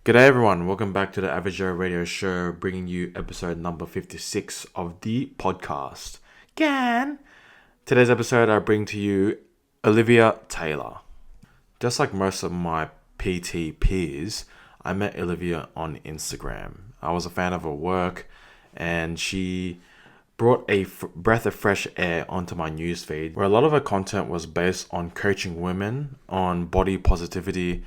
G'day everyone, welcome back to the Average Joe Radio Show, bringing you episode number 56 of the podcast. Today's episode I bring to you Olivia Taylor. Just like most of my PT peers, I met Olivia on Instagram. I was a fan of her work and she brought a breath of fresh air onto my newsfeed where a lot of her content was based on coaching women on body positivity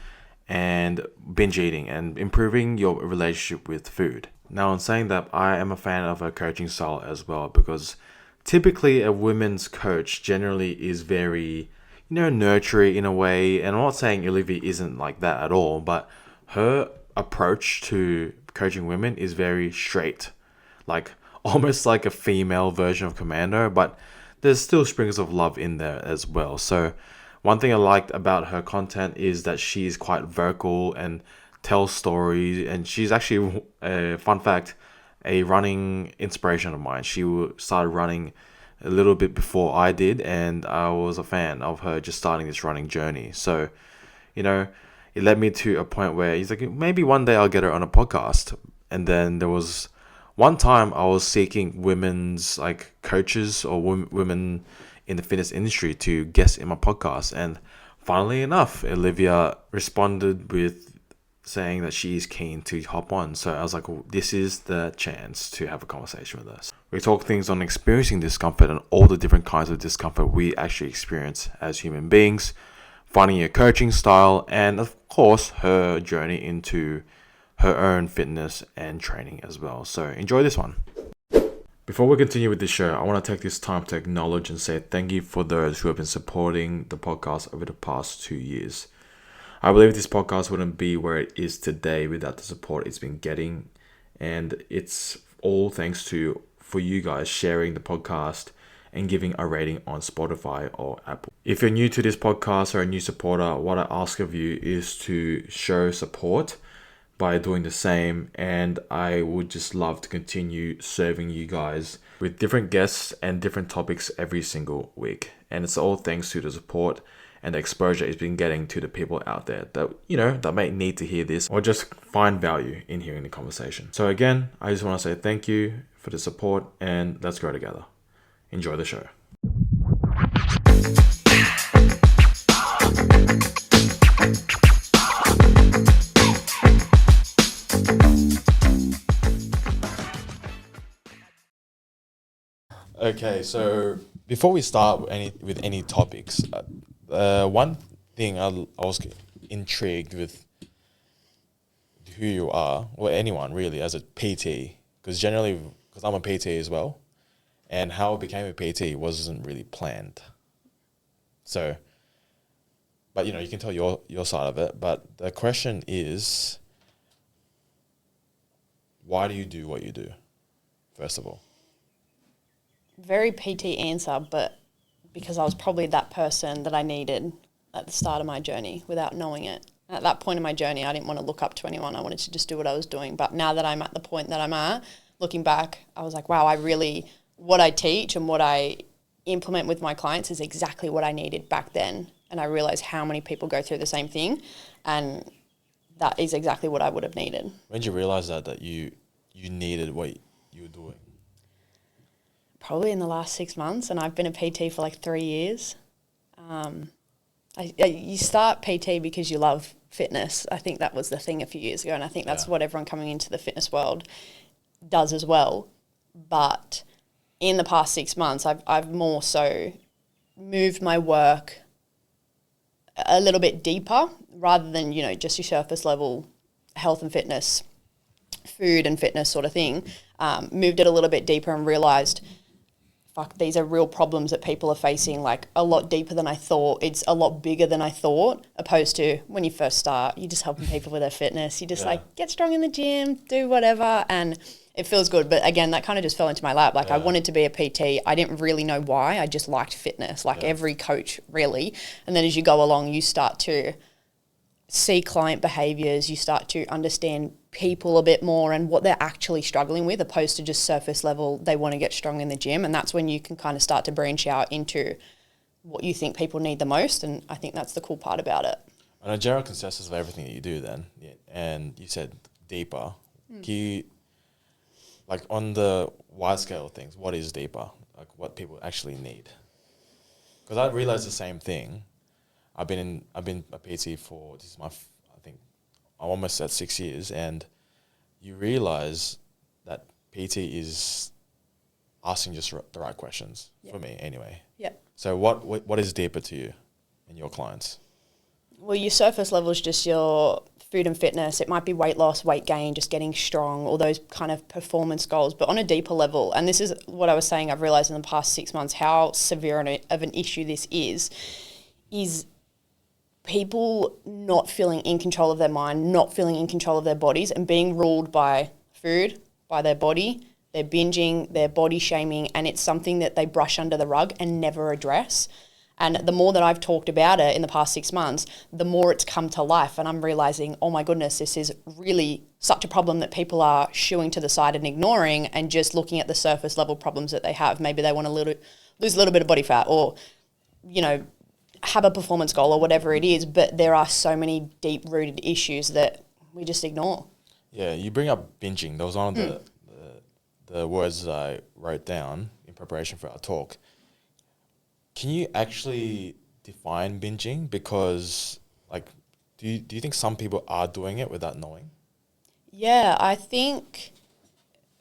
and binge eating and improving your relationship with food. Now, in saying that, I am a fan of her coaching style as well because typically a women's coach generally is very, nurturing in a way. And I'm not saying Olivia isn't like that at all, but her approach to coaching women is very straight, like almost like a female version of Commando, but there's still springs of love in there as well. So one thing I liked about her content is that she's quite vocal and tells stories, and she's actually, fun fact, a running inspiration of mine. She started running a little bit before I did, and I was a fan of her just starting this running journey. So, it led me to a point where he's like, maybe one day I'll get her on a podcast. And then there was one time I was seeking women's coaches or women in the fitness industry to guest in my podcast, and funnily enough, Olivia responded with saying that she is keen to hop on. So I was like, well, this is the chance to have a conversation with us. We talk things on experiencing discomfort and all the different kinds of discomfort we actually experience as human beings, finding your coaching style, and of course her journey into her own fitness and training as well. So enjoy this one. Before we continue with the show, I want to take this time to acknowledge and say thank you for those who have been supporting the podcast over the past 2 years. I believe this podcast wouldn't be where it is today without the support it's been getting, and it's all thanks for you guys sharing the podcast and giving a rating on Spotify or Apple. If you're new to this podcast or a new supporter, what I ask of you is to show support by doing the same, and I would just love to continue serving you guys with different guests and different topics every single week. And it's all thanks to the support and the exposure it's been getting to the people out there that that may need to hear this or just find value in hearing the conversation. So again, I just want to say thank you for the support, and let's grow together. Enjoy the show. Okay, so before we start with any topics, one thing I was intrigued with who you are, or anyone really, as a PT, because I'm a PT as well, and how I became a PT wasn't really planned. So, but you can tell your side of it. But the question is, why do you do what you do? First of all. Very PT answer, but because I was probably that person that I needed at the start of my journey without knowing it. At that point in my journey, I didn't want to look up to anyone. I wanted to just do what I was doing. But now that I'm at the point that I'm at, looking back, I was like, wow, what I teach and what I implement with my clients is exactly what I needed back then. And I realized how many people go through the same thing, and that is exactly what I would have needed. When did you realize that you needed what you were doing? Probably in the last 6 months, and I've been a PT for 3 years. You start PT because you love fitness. I think that was the thing a few years ago, and I think that's what everyone coming into the fitness world does as well. But in the past 6 months, I've more so moved my work a little bit deeper rather than, just your surface level health and fitness, food and fitness sort of thing. Moved it a little bit deeper and realised, these are real problems that people are facing, a lot deeper than I thought. It's a lot bigger than I thought, opposed to when you first start, you're just helping people with their fitness. You just get strong in the gym, do whatever, and it feels good. But again, that kind of just fell into my lap. I wanted to be a PT. I didn't really know why. I just liked fitness, every coach really. And then as you go along, you start to see client behaviors, you start to understand people a bit more and what they're actually struggling with, opposed to just surface level, they want to get strong in the gym. And that's when you can kind of start to branch out into what you think people need the most. And I think that's the cool part about it. On a general consensus of everything that you do then, and you said deeper, can you, like on the wide scale of things, what is deeper? Like what people actually need? Because I realized the same thing. I've been a PT for, this is my, I think, I'm almost at 6 years, and you realize that PT is asking just the right questions, for me anyway. Yeah. So what is deeper to you and your clients? Well, your surface level is just your food and fitness. It might be weight loss, weight gain, just getting strong, all those kind of performance goals. But on a deeper level, and this is what I was saying, I've realized in the past 6 months how severe of an issue this is people not feeling in control of their mind, not feeling in control of their bodies, and being ruled by food, by their body. They're binging, they're body shaming, and it's something that they brush under the rug and never address. And the more that I've talked about it in the past 6 months, the more it's come to life. And I'm realizing, oh my goodness, this is really such a problem that people are shooing to the side and ignoring and just looking at the surface level problems that they have. Maybe they want to lose a little bit of body fat or, you know, have a performance goal or whatever it is. But there are so many deep rooted issues that we just ignore. Yeah, you bring up binging. That was one of the words that I wrote down in preparation for our talk. Can you actually define binging? Because, like, do you think some people are doing it without knowing? Yeah, I think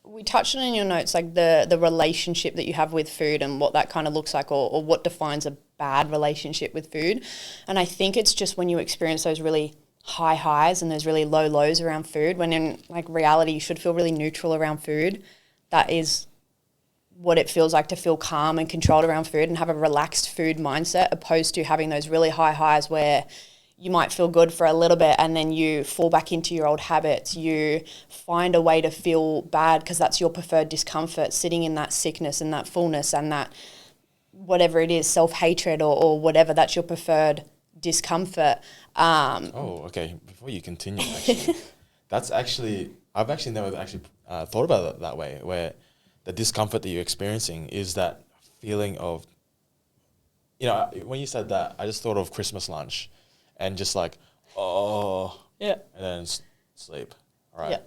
we touched on in your notes, like the relationship that you have with food and what that kind of looks like, or what defines a bad relationship with food. And I think it's just when you experience those really high highs and those really low lows around food, when in like reality you should feel really neutral around food. That is what it feels like to feel calm and controlled around food and have a relaxed food mindset, opposed to having those really high highs where you might feel good for a little bit and then you fall back into your old habits. You find a way to feel bad because that's your preferred discomfort, sitting in that sickness and that fullness and that whatever it is, self-hatred or whatever, that's your preferred discomfort. Okay. Before you continue, actually, I've actually never actually thought about it that way, where the discomfort that you're experiencing is that feeling of, you know, when you said that, I just thought of Christmas lunch and just like, yeah, and then sleep. All right. Yeah.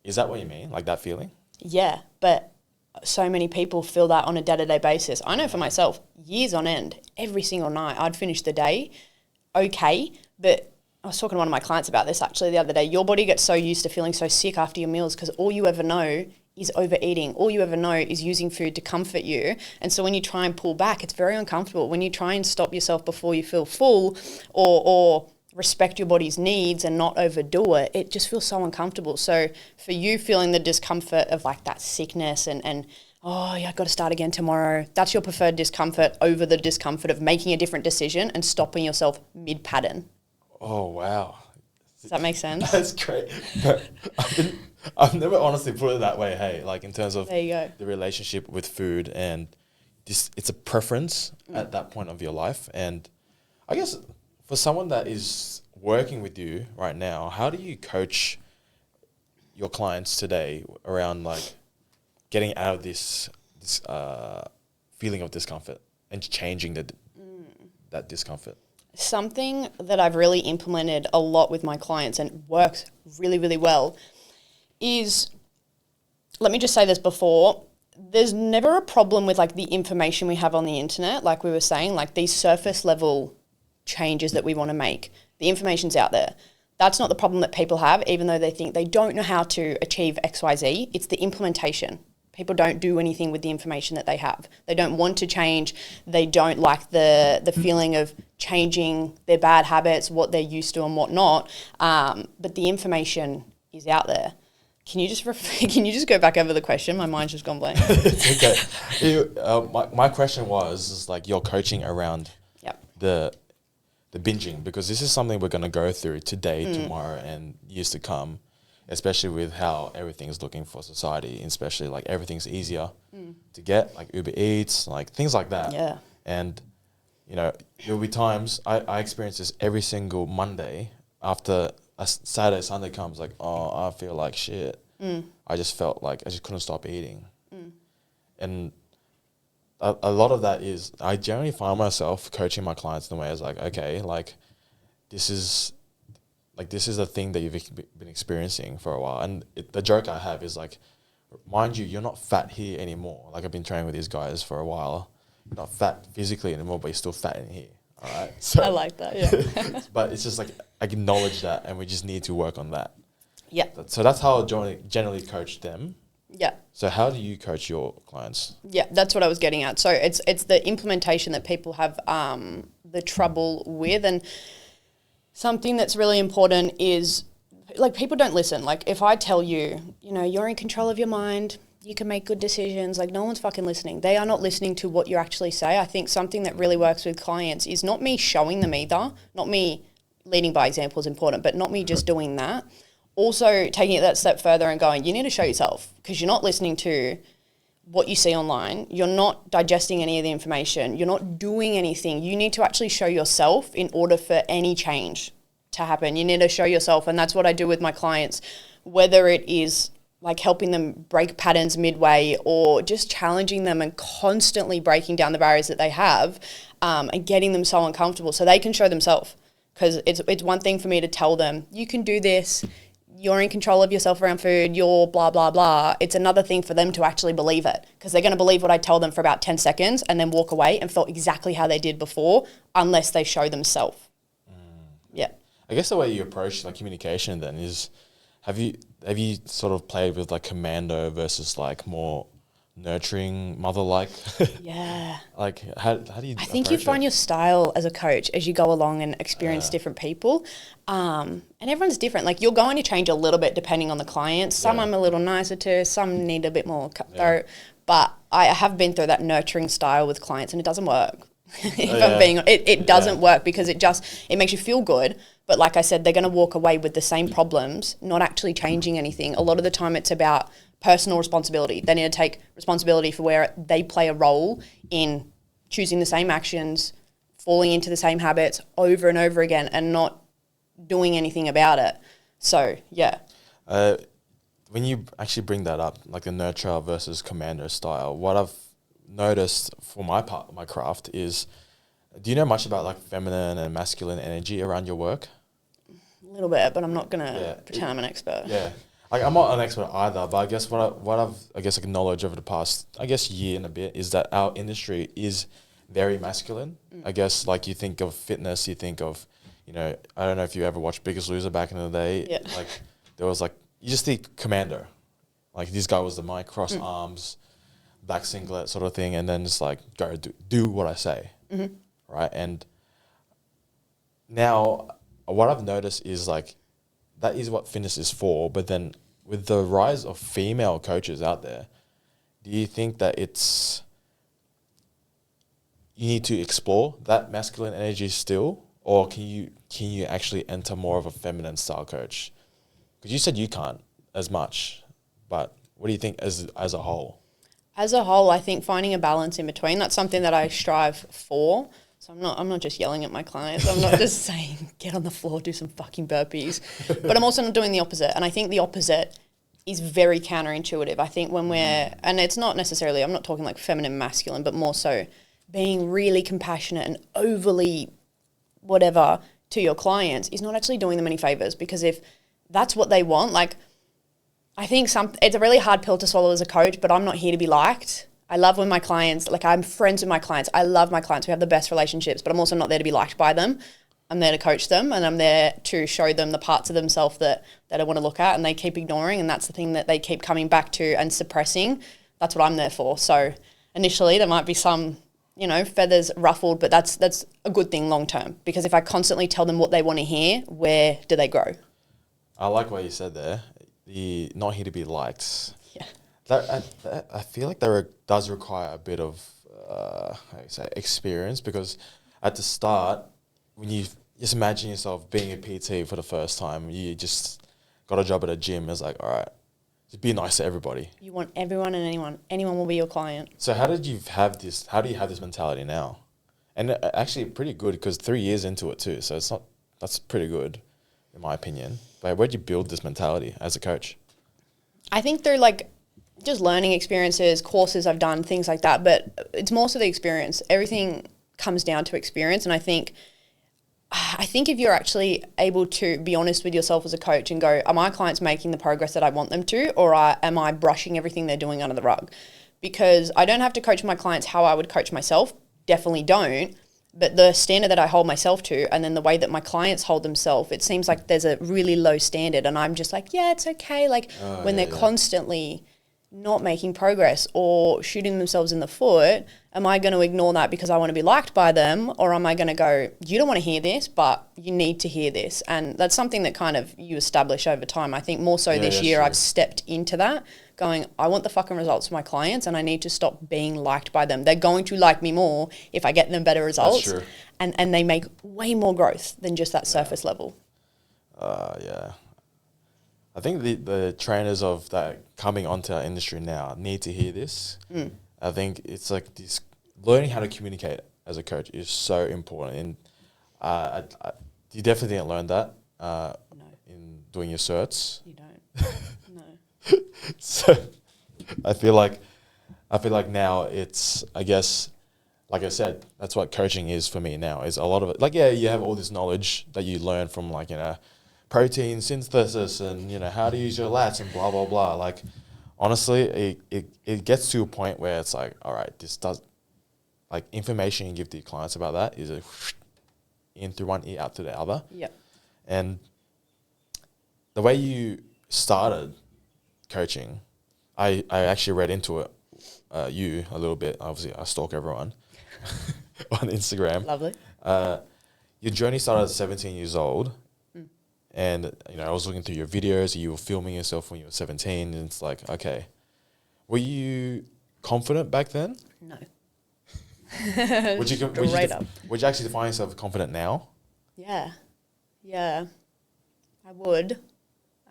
Is that what you mean? Like that feeling? Yeah, but so many people feel that on a day-to-day basis. I know for myself, years on end, every single night, I'd finish the day okay, but I was talking to one of my clients about this actually the other day. Your body gets so used to feeling so sick after your meals because all you ever know is overeating. All you ever know is using food to comfort you. And so when you try and pull back, it's very uncomfortable. When you try and stop yourself before you feel full or respect your body's needs and not overdo it, it just feels so uncomfortable. So for you feeling the discomfort of like that sickness and oh yeah, I've got to start again tomorrow, that's your preferred discomfort over the discomfort of making a different decision and stopping yourself mid-pattern. Oh, wow. Does that make sense? That's great. I've never honestly put it that way, hey, like in terms of There you go. the relationship with food and this, it's a preference at that point of your life. And I guess for someone that is working with you right now, how do you coach your clients today around like getting out of this feeling of discomfort and changing that discomfort? Something that I've really implemented a lot with my clients and works really, really well is, let me just say this before, there's never a problem with like the information we have on the internet, like we were saying, like these surface level changes that we want to make. The information's out there. That's not the problem that people have, even though they think they don't know how to achieve XYZ. It's the implementation. People don't do anything with the information that they have. They don't want to change. They don't like the feeling of changing their bad habits, what they're used to and what not. But the information is out there. Can you just go back over the question? My mind's just gone blank. It's okay. My question was like your coaching around the binging, because this is something we're going to go through today, tomorrow, and years to come, especially with how everything's looking for society, especially like everything's easier to get, like Uber Eats, like things like that. Yeah. And, you know, there'll be times I experience this every single Monday after a Saturday, Sunday comes, like, oh, I feel like shit. I just felt like I just couldn't stop eating. And a lot of that is I generally find myself coaching my clients in a way as like, okay, like this is like this is a thing that you've been experiencing for a while. And the joke I have is like, mind you, you're not fat here anymore. Like I've been training with these guys for a while. You're not fat physically anymore, but you're still fat in here. All right. So, I like that. Yeah. but it's just like acknowledge that, and we just need to work on that. Yeah. So that's how I generally coach them. Yeah. So how do you coach your clients? Yeah, that's what I was getting at. So it's the implementation that people have the trouble with, and something that's really important is like people don't listen. Like if I tell you, you know, you're in control of your mind, you can make good decisions, like no one's fucking listening. They are not listening to what you actually say. I think something that really works with clients is not me showing them either, not me leading by example is important, but not me just doing that. Also taking it that step further and going, you need to show yourself because you're not listening to what you see online. You're not digesting any of the information. You're not doing anything. You need to actually show yourself in order for any change to happen. You need to show yourself. And that's what I do with my clients, whether it is like helping them break patterns midway or just challenging them and constantly breaking down the barriers that they have and getting them so uncomfortable so they can show themselves. Because it's one thing for me to tell them, you can do this, you're in control of yourself around food, you're blah, blah, blah. It's another thing for them to actually believe it because they're going to believe what I tell them for about 10 seconds and then walk away and feel exactly how they did before unless they show themselves. Yeah. I guess the way you approach like communication then is, have you sort of played with like commando versus like more nurturing mother-like? Yeah. Like how do you I think you find your style as a coach as you go along and experience different people. And everyone's different. Like you're going to change a little bit depending on the client. Some I'm a little nicer to, some need a bit more cutthroat. But I have been through that nurturing style with clients and it doesn't work. It doesn't work because it makes you feel good. But like I said, they're going to walk away with the same problems, not actually changing anything. A lot of the time it's about personal responsibility. They need to take responsibility for where they play a role in choosing the same actions, falling into the same habits over and over again and not doing anything about it. So, yeah. When you actually bring that up, like the nurture versus commander style, what I've noticed for my part, my craft is, do you know much about like feminine and masculine energy around your work? A little bit, but I'm not going to pretend I'm an expert. Yeah. Like, I'm not an expert either, but I guess what I've acknowledged over the past, year and a bit is that our industry is very masculine. I guess like you think of fitness, you think of, you know, I don't know if you ever watched Biggest Loser back in the day. Yeah. Like there was like, you just think commando. Like this guy was the mic, cross arms, black singlet sort of thing. And then it's like, go do what I say. Mm-hmm. Right. And now what I've noticed is like, that is what fitness is for. But then with the rise of female coaches out there, do you think that you need to explore that masculine energy still, or can you actually enter more of a feminine style coach? Because you said you can't as much, but what do you think as a whole? As a whole, I think finding a balance in between, that's something that I strive for. So I'm not just yelling at my clients. I'm not just saying, get on the floor, do some fucking burpees. But I'm also not doing the opposite. And I think the opposite is very counterintuitive. I think when and it's not necessarily, I'm not talking like feminine, masculine, but more so being really compassionate and overly whatever to your clients is not actually doing them any favors. Because if that's what they want, like I think it's a really hard pill to swallow as a coach, but I'm not here to be liked. I love when my clients, like I'm friends with my clients. I love my clients. We have the best relationships, but I'm also not there to be liked by them. I'm there to coach them and I'm there to show them the parts of themselves that I want to look at and they keep ignoring. And that's the thing that they keep coming back to and suppressing. That's what I'm there for. So initially there might be some, you know, feathers ruffled, but that's a good thing long term because if I constantly tell them what they want to hear, where do they grow? I like what you said there. The not here to be liked. Yeah. I feel like that does require a bit of experience because at the start, when you just imagine yourself being a PT for the first time, you just got a job at a gym. It's like, all right, just be nice to everybody. You want everyone and anyone will be your client. So how do you have this mentality now? And actually pretty good because 3 years into it too. So that's pretty good in my opinion. But where'd you build this mentality as a coach? I think through like just learning experiences, courses I've done, things like that. But it's more so the experience. Everything comes down to experience. And I think I think if you're actually able to be honest with yourself as a coach and go, are my clients making the progress that I want them to, or am I brushing everything they're doing under the rug? Because I don't have to coach my clients how I would coach myself. Definitely don't. But the standard that I hold myself to, and then the way that my clients hold themselves, it seems like there's a really low standard. And I'm just like, yeah, it's okay. Like when they're constantly not making progress or shooting themselves in the foot, am I going to ignore that because I want to be liked by them? Or am I going to go, you don't want to hear this, but you need to hear this? And that's something that kind of you establish over time. I think more so this year I've stepped into that, going, I want the fucking results for my clients and I need to stop being liked by them. They're going to like me more if I get them better results. That's true. And they make way more growth than just that surface level. Yeah. I think the trainers of that coming onto our industry now need to hear this. I think it's like this learning how to communicate as a coach is so important. And you definitely didn't learn that in doing your certs. You don't. No. So I feel like now it's, I guess, like I said, that's what coaching is for me now, is a lot of it. Like, yeah, you have all this knowledge that you learn from, like, protein synthesis and, how to use your lats and blah, blah, blah. Like, honestly, it gets to a point where it's like, all right, this does, like, information you give to your clients about that is in through one ear, out to the other. Yep. And the way you started coaching, I actually read into it, you a little bit. Obviously, I stalk everyone on Instagram. Lovely. Your journey started at 17 years old. And, I was looking through your videos. You were filming yourself when you were 17. And it's like, okay, were you confident back then? No. Would you actually define yourself confident now? Yeah. I would.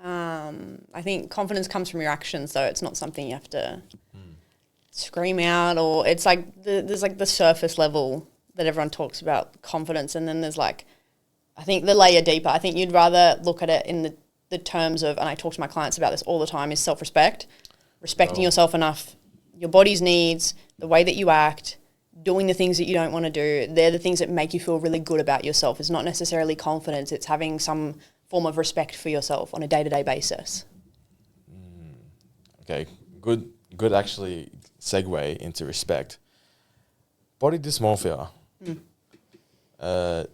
I think confidence comes from your actions, though. It's not something you have to scream out, or it's like there's like the surface level that everyone talks about confidence, and then there's like, I think the layer deeper. I think you'd rather look at it in the terms of, and I talk to my clients about this all the time, is self-respect, respecting yourself enough, your body's needs, the way that you act, doing the things that you don't want to do. They're the things that make you feel really good about yourself. It's not necessarily confidence. It's having some form of respect for yourself on a day-to-day basis. Okay, good actually segue into respect. Body dysmorphia. Does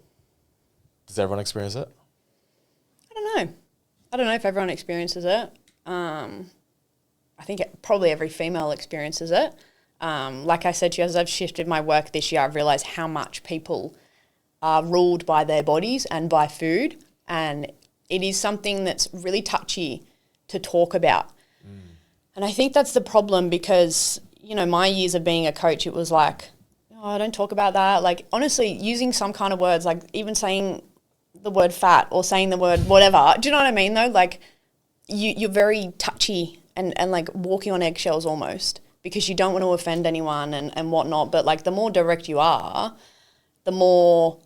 everyone experience it? I don't know if everyone experiences it. I think probably every female experiences it. Like I said to you, as I've shifted my work this year, I've realised how much people are ruled by their bodies and by food. And it is something that's really touchy to talk about. And I think that's the problem because, my years of being a coach, it was like, oh, don't talk about that. Like, honestly, using some kind of words, like even saying the word fat or saying the word whatever. Do you know what I mean, though? Like, you're very touchy and like walking on eggshells almost because you don't want to offend anyone and whatnot. But, like, the more direct you are, the more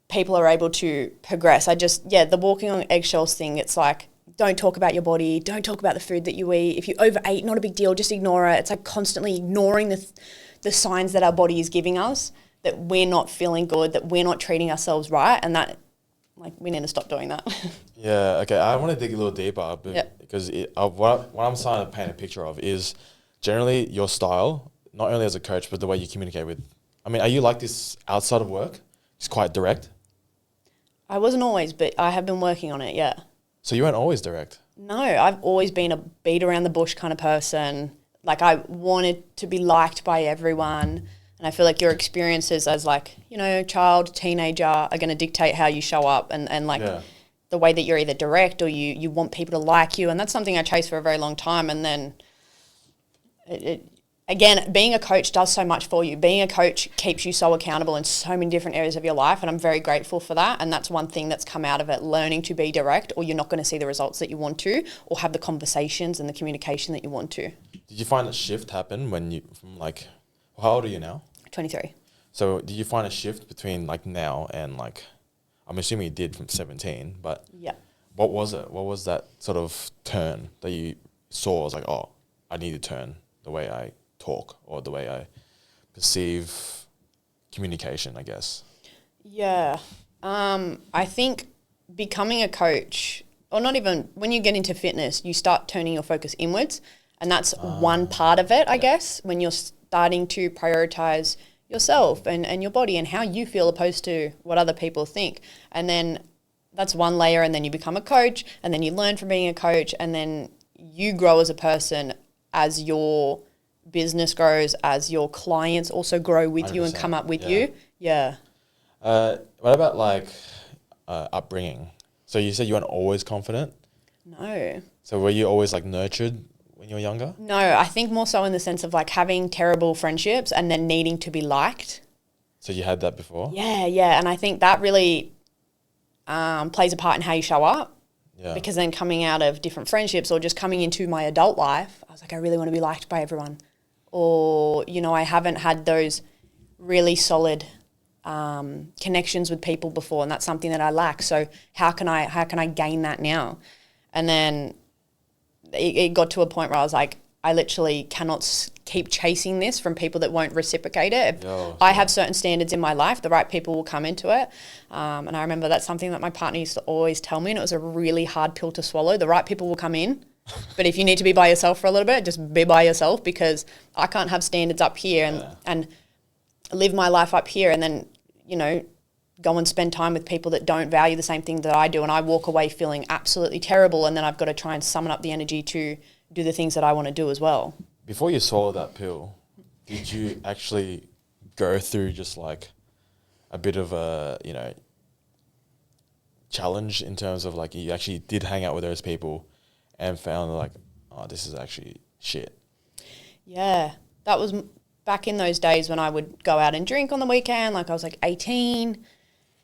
people are able to progress. The walking on eggshells thing, it's like, don't talk about your body. Don't talk about the food that you eat. If you overeat, not a big deal. Just ignore it. It's like constantly ignoring the signs that our body is giving us that we're not feeling good, that we're not treating ourselves right, and that, like, we need to stop doing that. Yeah, okay. I want to dig a little deeper because what I'm starting to paint a picture of is generally your style, not only as a coach, but the way you communicate with. I mean, are you like this outside of work? It's quite direct? I wasn't always, but I have been working on it, yeah. So you weren't always direct? No, I've always been a beat around the bush kind of person. Like, I wanted to be liked by everyone. And I feel like your experiences as, like, child, teenager are going to dictate how you show up and the way that you're either direct or you want people to like you. And that's something I chased for a very long time. And then, again, being a coach does so much for you. Being a coach keeps you so accountable in so many different areas of your life. And I'm very grateful for that. And that's one thing that's come out of it, learning to be direct, or you're not going to see the results that you want to or have the conversations and the communication that you want to. Did you find a shift happen how old are you now? 23. So did you find a shift between, like, now and, like, I'm assuming you did from 17, but what was it? What was that sort of turn that you saw? I was like, oh, I need to turn the way I talk or the way I perceive communication, I guess. Yeah. I think becoming a coach, or not even, when you get into fitness, you start turning your focus inwards. And that's one part of it, I guess, when you're starting to prioritize yourself and your body and how you feel opposed to what other people think. And then that's one layer, and then you become a coach, and then you learn from being a coach, and then you grow as a person as your business grows, as your clients also grow with you and come up with you. Yeah. What about like upbringing? So you said you weren't always confident. No. So were you always like nurtured when you were younger? No, I think more so in the sense of like having terrible friendships and then needing to be liked. So you had that before? Yeah. And I think that really plays a part in how you show up. Yeah. Because then coming out of different friendships or just coming into my adult life, I was like, I really want to be liked by everyone. Or, you know, I haven't had those really solid connections with people before, and that's something that I lack. So how can I gain that now? And then it got to a point where I was like, I literally cannot keep chasing this from people that won't reciprocate it. I have certain standards in my life, the right people will come into it. And I remember that's something that my partner used to always tell me, and it was a really hard pill to swallow. The right people will come in, but if you need to be by yourself for a little bit, just be by yourself, because I can't have standards up here and live my life up here and then, you know, go and spend time with people that don't value the same thing that I do, and I walk away feeling absolutely terrible, and then I've got to try and summon up the energy to do the things that I want to do as well. Before you swallowed that pill, did you actually go through just like a bit of a, you know, challenge in terms of like you actually did hang out with those people and found like, oh, this is actually shit? Yeah, that was back in those days when I would go out and drink on the weekend. Like I was like 18,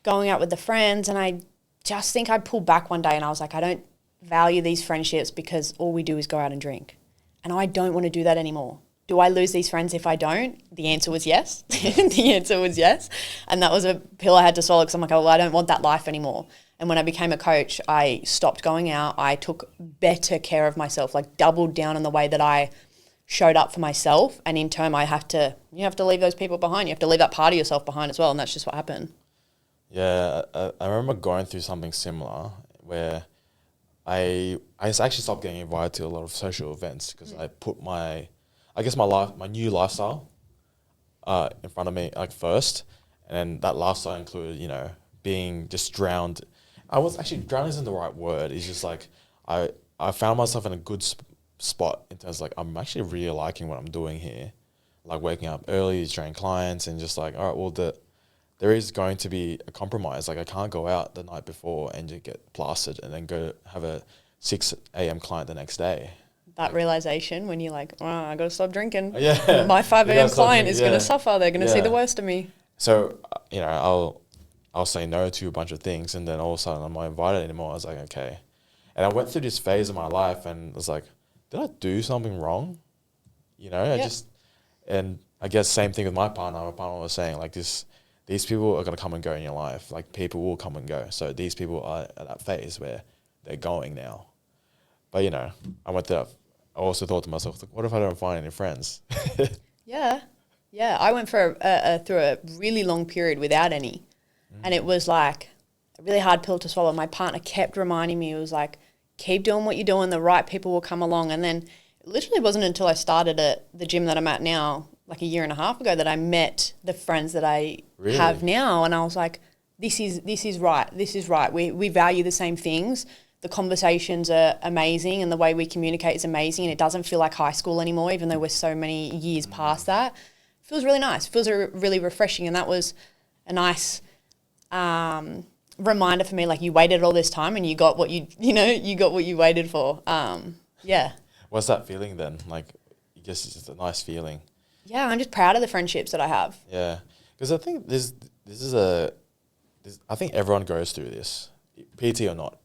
going out with the friends, and I just think I pulled back one day and I was like, I don't value these friendships because all we do is go out and drink. And I don't want to do that anymore. Do I lose these friends if I don't? The answer was yes. The answer was yes. And that was a pill I had to swallow, because I'm like, oh, well, I don't want that life anymore. And when I became a coach, I stopped going out. I took better care of myself, like doubled down on the way that I showed up for myself. And in turn, you have to leave those people behind. You have to leave that part of yourself behind as well. And that's just what happened. Yeah, I remember going through something similar where I actually stopped getting invited to a lot of social events because I put my new lifestyle in front of me like first, and that lifestyle included, you know, being just drowned. I was actually, drowned isn't the right word. It's just like I found myself in a good spot in terms of like, I'm actually really liking what I'm doing here, like waking up early to train clients, and just like, all right, well, there is going to be a compromise. Like I can't go out the night before and just get plastered and then go have a 6 a.m. client the next day. That realization when you're like, oh, I got to stop drinking. Yeah. My 5 a.m. client is going to suffer. They're going to see the worst of me. So, you know, I'll say no to a bunch of things, and then all of a sudden I'm not invited anymore. I was like, okay. And I went through this phase of my life and was like, did I do something wrong? You know, and I guess same thing with my partner. My partner was saying like these people are going to come and go in your life. Like people will come and go. So these people are at that phase where they're going now. But, you know, I also thought to myself, like, what if I don't find any friends? Yeah. I went through a really long period without any. And it was like a really hard pill to swallow. My partner kept reminding me, it was like, keep doing what you're doing. The right people will come along. And then it literally wasn't until I started at the gym that I'm at now, like a year and a half ago, that I met the friends that I have now. And I was like, this is right. This is right. We value the same things. The conversations are amazing, and the way we communicate is amazing, and it doesn't feel like high school anymore, even though we're so many years past that. It feels really nice. It feels really refreshing, and that was a nice reminder for me, like you waited all this time and you got what you got what you waited for. Yeah. What's that feeling then? Like, I guess it's just a nice feeling. Yeah, I'm just proud of the friendships that I have. Yeah, because I think I think everyone goes through this, PT or not,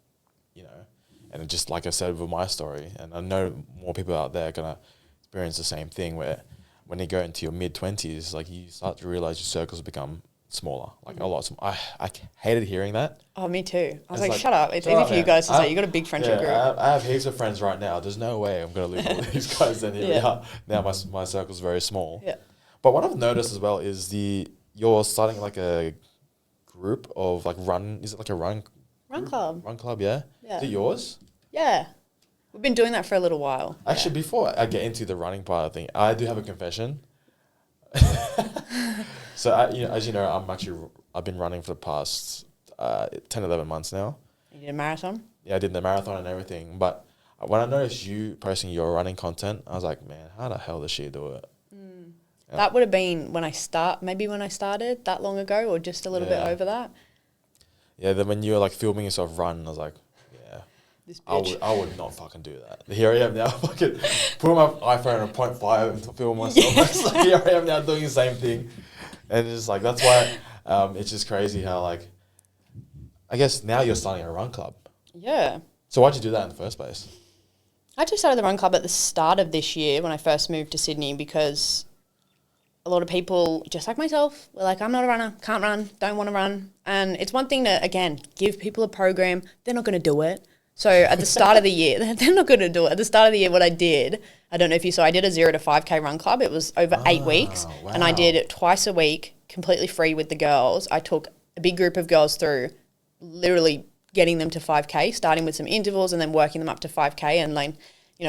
you know. And just like I said with my story, and I know more people out there are gonna experience the same thing, where when you go into your mid-20s, like you start to realize your circles become smaller, like a lot smaller. I hated hearing that. Oh, me too. I was like, shut up. It's easy for you guys to say. You got a big friendship group. I have heaps of friends right now. There's no way I'm going to lose all these guys. And here we are. Now my circle's very small. Yeah. But what I've noticed as well is you're starting like a group of like run. Is it like a run club? Run club, yeah. Yeah. Is it yours? Yeah. We've been doing that for a little while. Actually, before I get into the running part of thing, I do have a confession. So, as you know, I've been running for the past 10, 11 months now. You did a marathon? Yeah, I did the marathon and everything. But when I noticed you posting your running content, I was like, man, how the hell does she do it? Yeah. That would have been when I started that long ago, or just a little bit over that. Yeah, then when you were like filming yourself run, I was like, yeah, This bitch. I would not fucking do that. Here I am now, fucking put my iPhone on 0.5 to film myself. It's like, here I am now doing the same thing. And it's just like, that's why it's just crazy how like, I guess now you're starting a run club. Yeah. So why'd you do that in the first place? I actually started the run club at the start of this year when I first moved to Sydney, because a lot of people, just like myself, were like, I'm not a runner, can't run, don't want to run. And it's one thing to, again, give people a program. They're not going to do it. So at the start of the year, they're not going to do it. At the start of the year, what I did, I don't know if you saw, I did a 0 to 5K run club. It was over 8 weeks. Wow. And I did it twice a week, completely free with the girls. I took a big group of girls through literally getting them to 5K, starting with some intervals and then working them up to 5K. And like,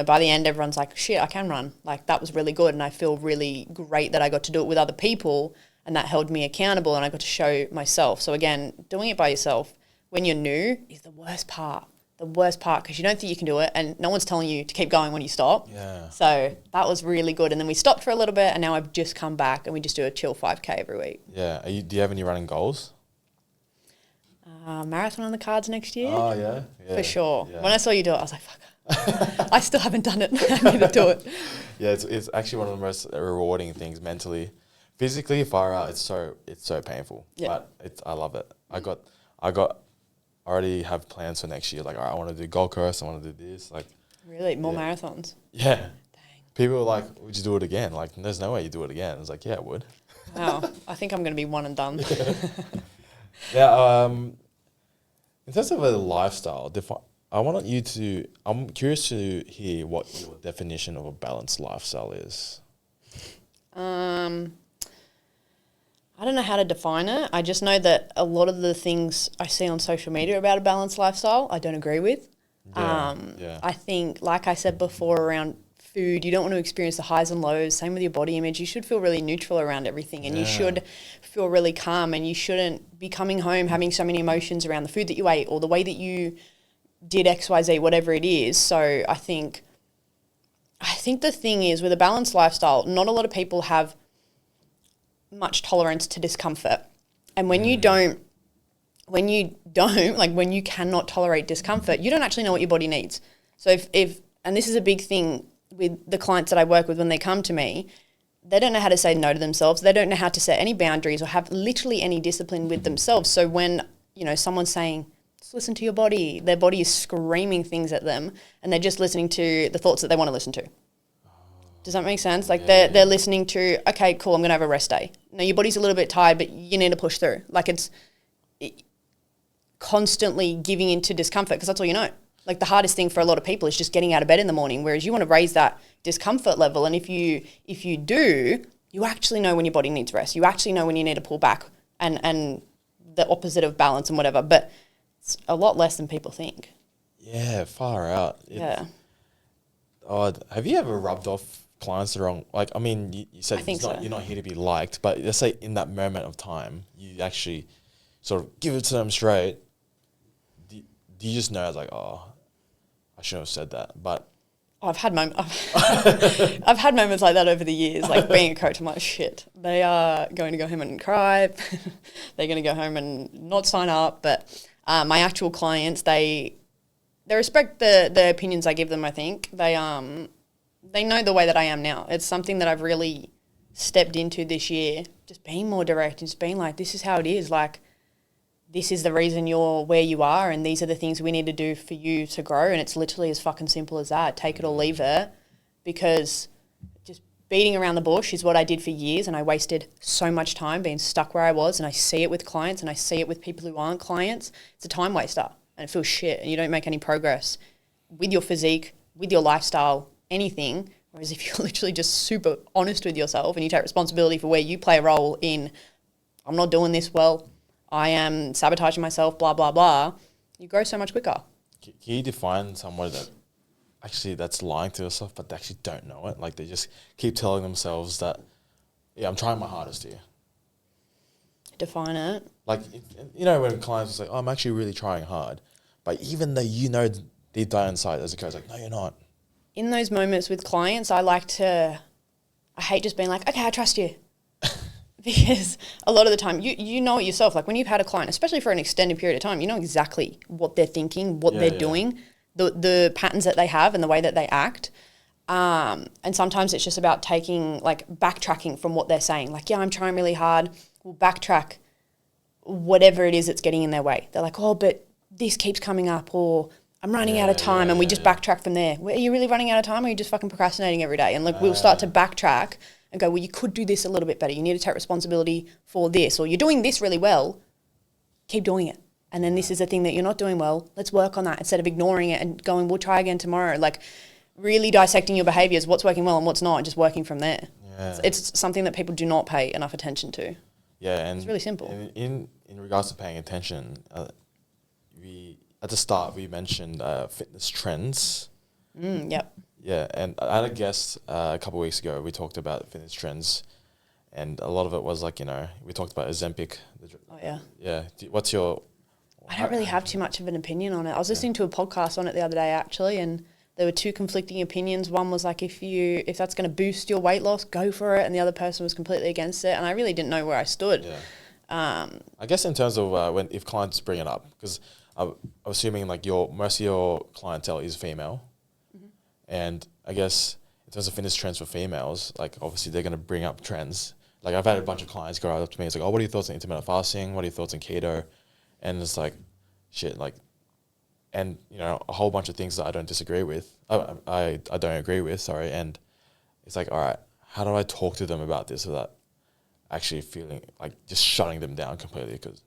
by the end, everyone's like, shit, I can run. Like, that was really good. And I feel really great that I got to do it with other people, and that held me accountable, and I got to show myself. So again, doing it by yourself when you're new is the worst part. The worst part, because you don't think you can do it, and no one's telling you to keep going when you stop. Yeah. So that was really good. And then we stopped for a little bit, and now I've just come back, and we just do a chill 5K every week. Yeah. Do you have any running goals? Marathon on the cards next year. Oh, yeah? For sure. Yeah. When I saw you do it, I was like, fuck. I still haven't done it. I need to do it. Yeah, it's actually one of the most rewarding things mentally. Physically, far out, it's so painful. Yeah. But I love it. I already have plans for next year. Like, all right, I want to do Gold Coast. I want to do this. Like, Really? More marathons? yeah. Dang. People are like, would you do it again? Like, there's no way you do it again. It's like, yeah, I would. Wow. I think I'm going to be one and done. Yeah. In terms of a lifestyle, I'm curious to hear what your definition of a balanced lifestyle is. I don't know how to define it. I just know that a lot of the things I see on social media about a balanced lifestyle, I don't agree with. Yeah. I think, like I said before, around food, you don't want to experience the highs and lows. Same with your body image. You should feel really neutral around everything, and you should feel really calm, and you shouldn't be coming home having so many emotions around the food that you ate or the way that you did XYZ, whatever it is. So I think the thing is, with a balanced lifestyle, not a lot of people have much tolerance to discomfort. And when you don't, when you cannot tolerate discomfort, you don't actually know what your body needs. So if and this is a big thing with the clients that I work with when they come to me, they don't know how to say no to themselves. They don't know how to set any boundaries or have literally any discipline with themselves. So when, someone's saying, just listen to your body, their body is screaming things at them, and they're just listening to the thoughts that they want to listen to. Does that make sense? Like they're listening to, okay, cool, I'm going to have a rest day. No, your body's a little bit tired, but you need to push through. Like it's constantly giving into discomfort, because that's all you know. Like the hardest thing for a lot of people is just getting out of bed in the morning, whereas you want to raise that discomfort level. And if you do, you actually know when your body needs rest. You actually know when you need to pull back and the opposite of balance and whatever. But it's a lot less than people think. Yeah, far out. Yeah. Oh, have you ever rubbed off clients the wrong? Like, I mean, you said you're not here to be liked, but let's say in that moment of time, you actually sort of give it to them straight. Do you just know, it's like, oh, I shouldn't have said that, but I've had moments like that over the years, like being a coach. I'm like, shit, they are going to go home and cry. They're going to go home and not sign up. But my actual clients, they respect the opinions I give them. I think they know the way that I am now. It's something that I've really stepped into this year, just being more direct and just being like, this is how it is. Like, this is the reason you're where you are, and these are the things we need to do for you to grow. And it's literally as fucking simple as that. Take it or leave it, because just beating around the bush is what I did for years, and I wasted so much time being stuck where I was. And I see it with clients, and I see it with people who aren't clients. It's a time waster, and it feels shit, and you don't make any progress with your physique, with your lifestyle, anything. Whereas if you're literally just super honest with yourself and you take responsibility for where you play a role in, I'm not doing this well, I am sabotaging myself, blah, blah, blah, you grow so much quicker. Can you define someone that's lying to themselves, but they actually don't know it? Like they just keep telling themselves that, yeah, I'm trying my hardest here. Define it. Like, when clients say, oh, I'm actually really trying hard. But even though deep down inside, as a coach, like, no, you're not. In those moments with clients, I hate just being like, okay, I trust you. Because a lot of the time, you know it yourself. Like when you've had a client, especially for an extended period of time, you know exactly what they're thinking, what they're doing, the patterns that they have and the way that they act. And sometimes it's just about backtracking from what they're saying. Like, yeah, I'm trying really hard. We'll backtrack whatever it is that's getting in their way. They're like, oh, but this keeps coming up, or I'm running out of time, and we just backtrack from there. Are you really running out of time, or are you just fucking procrastinating every day? And we'll start to backtrack and go, well, you could do this a little bit better. You need to take responsibility for this, or you're doing this really well. Keep doing it. And then this is the thing that you're not doing well. Let's work on that instead of ignoring it and going, we'll try again tomorrow. Like really dissecting your behaviors, what's working well and what's not, and just working from there. Yeah. It's something that people do not pay enough attention to. Yeah, and it's really simple. In regards to paying attention, at the start we mentioned fitness trends. Yep. Yeah, and I had a guest a couple of weeks ago. We talked about fitness trends, and a lot of it was we talked about Ozempic. Oh yeah. Yeah. What's your? I don't really have too much of an opinion on it. I was listening to a podcast on it the other day actually, and there were two conflicting opinions. One was like, if that's going to boost your weight loss, go for it, and the other person was completely against it. And I really didn't know where I stood. Yeah. I guess in terms of if clients bring it up, because I'm assuming most of your clientele is female. And I guess in terms of fitness trends for females, obviously they're going to bring up trends. I've had a bunch of clients go up to me. It's like, oh, what are your thoughts on intermittent fasting? What are your thoughts on keto? And it's like, shit, and a whole bunch of things that I don't disagree with. I don't agree with, sorry. And it's like, all right, how do I talk to them about this without actually feeling like just shutting them down completely? Because,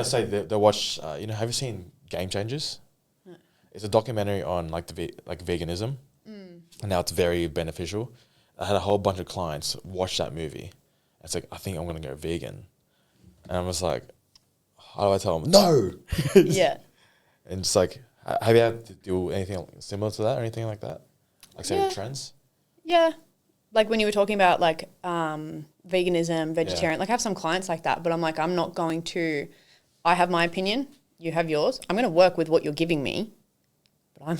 say they watch, have you seen Game Changers? It's a documentary on veganism, and now it's very beneficial. I had a whole bunch of clients watch that movie. It's like, I think I'm going to go vegan. And I was like, how do I tell them? No! Yeah. And it's like, have you had to do anything similar to that or anything like that? Trends? Yeah. Like when you were talking about veganism, vegetarian, I have some clients like that, but I'm like, I'm not going to, I have my opinion, you have yours. I'm going to work with what you're giving me. I'll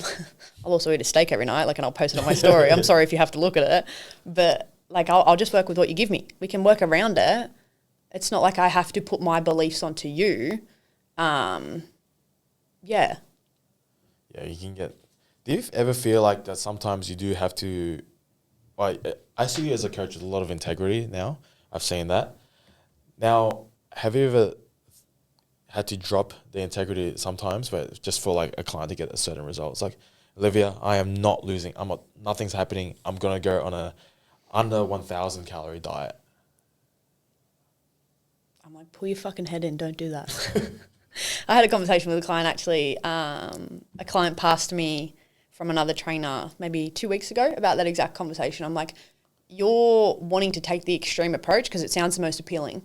also eat a steak every night, and I'll post it on my story. I'm sorry if you have to look at it, but I'll just work with what you give me. We can work around it. It's not like I have to put my beliefs onto you. Yeah. Yeah, you can get. Do you ever feel like that sometimes you do have to? I see you as a coach with a lot of integrity now. I've seen that. Now, have you ever had to drop the integrity sometimes, but just for a client to get a certain result? It's like, Olivia, I am not losing. Nothing's happening. I'm going to go on a under 1,000 calorie diet. I'm like, pull your fucking head in. Don't do that. I had a conversation with a client actually. A client passed me from another trainer maybe 2 weeks ago about that exact conversation. I'm like, you're wanting to take the extreme approach because it sounds the most appealing.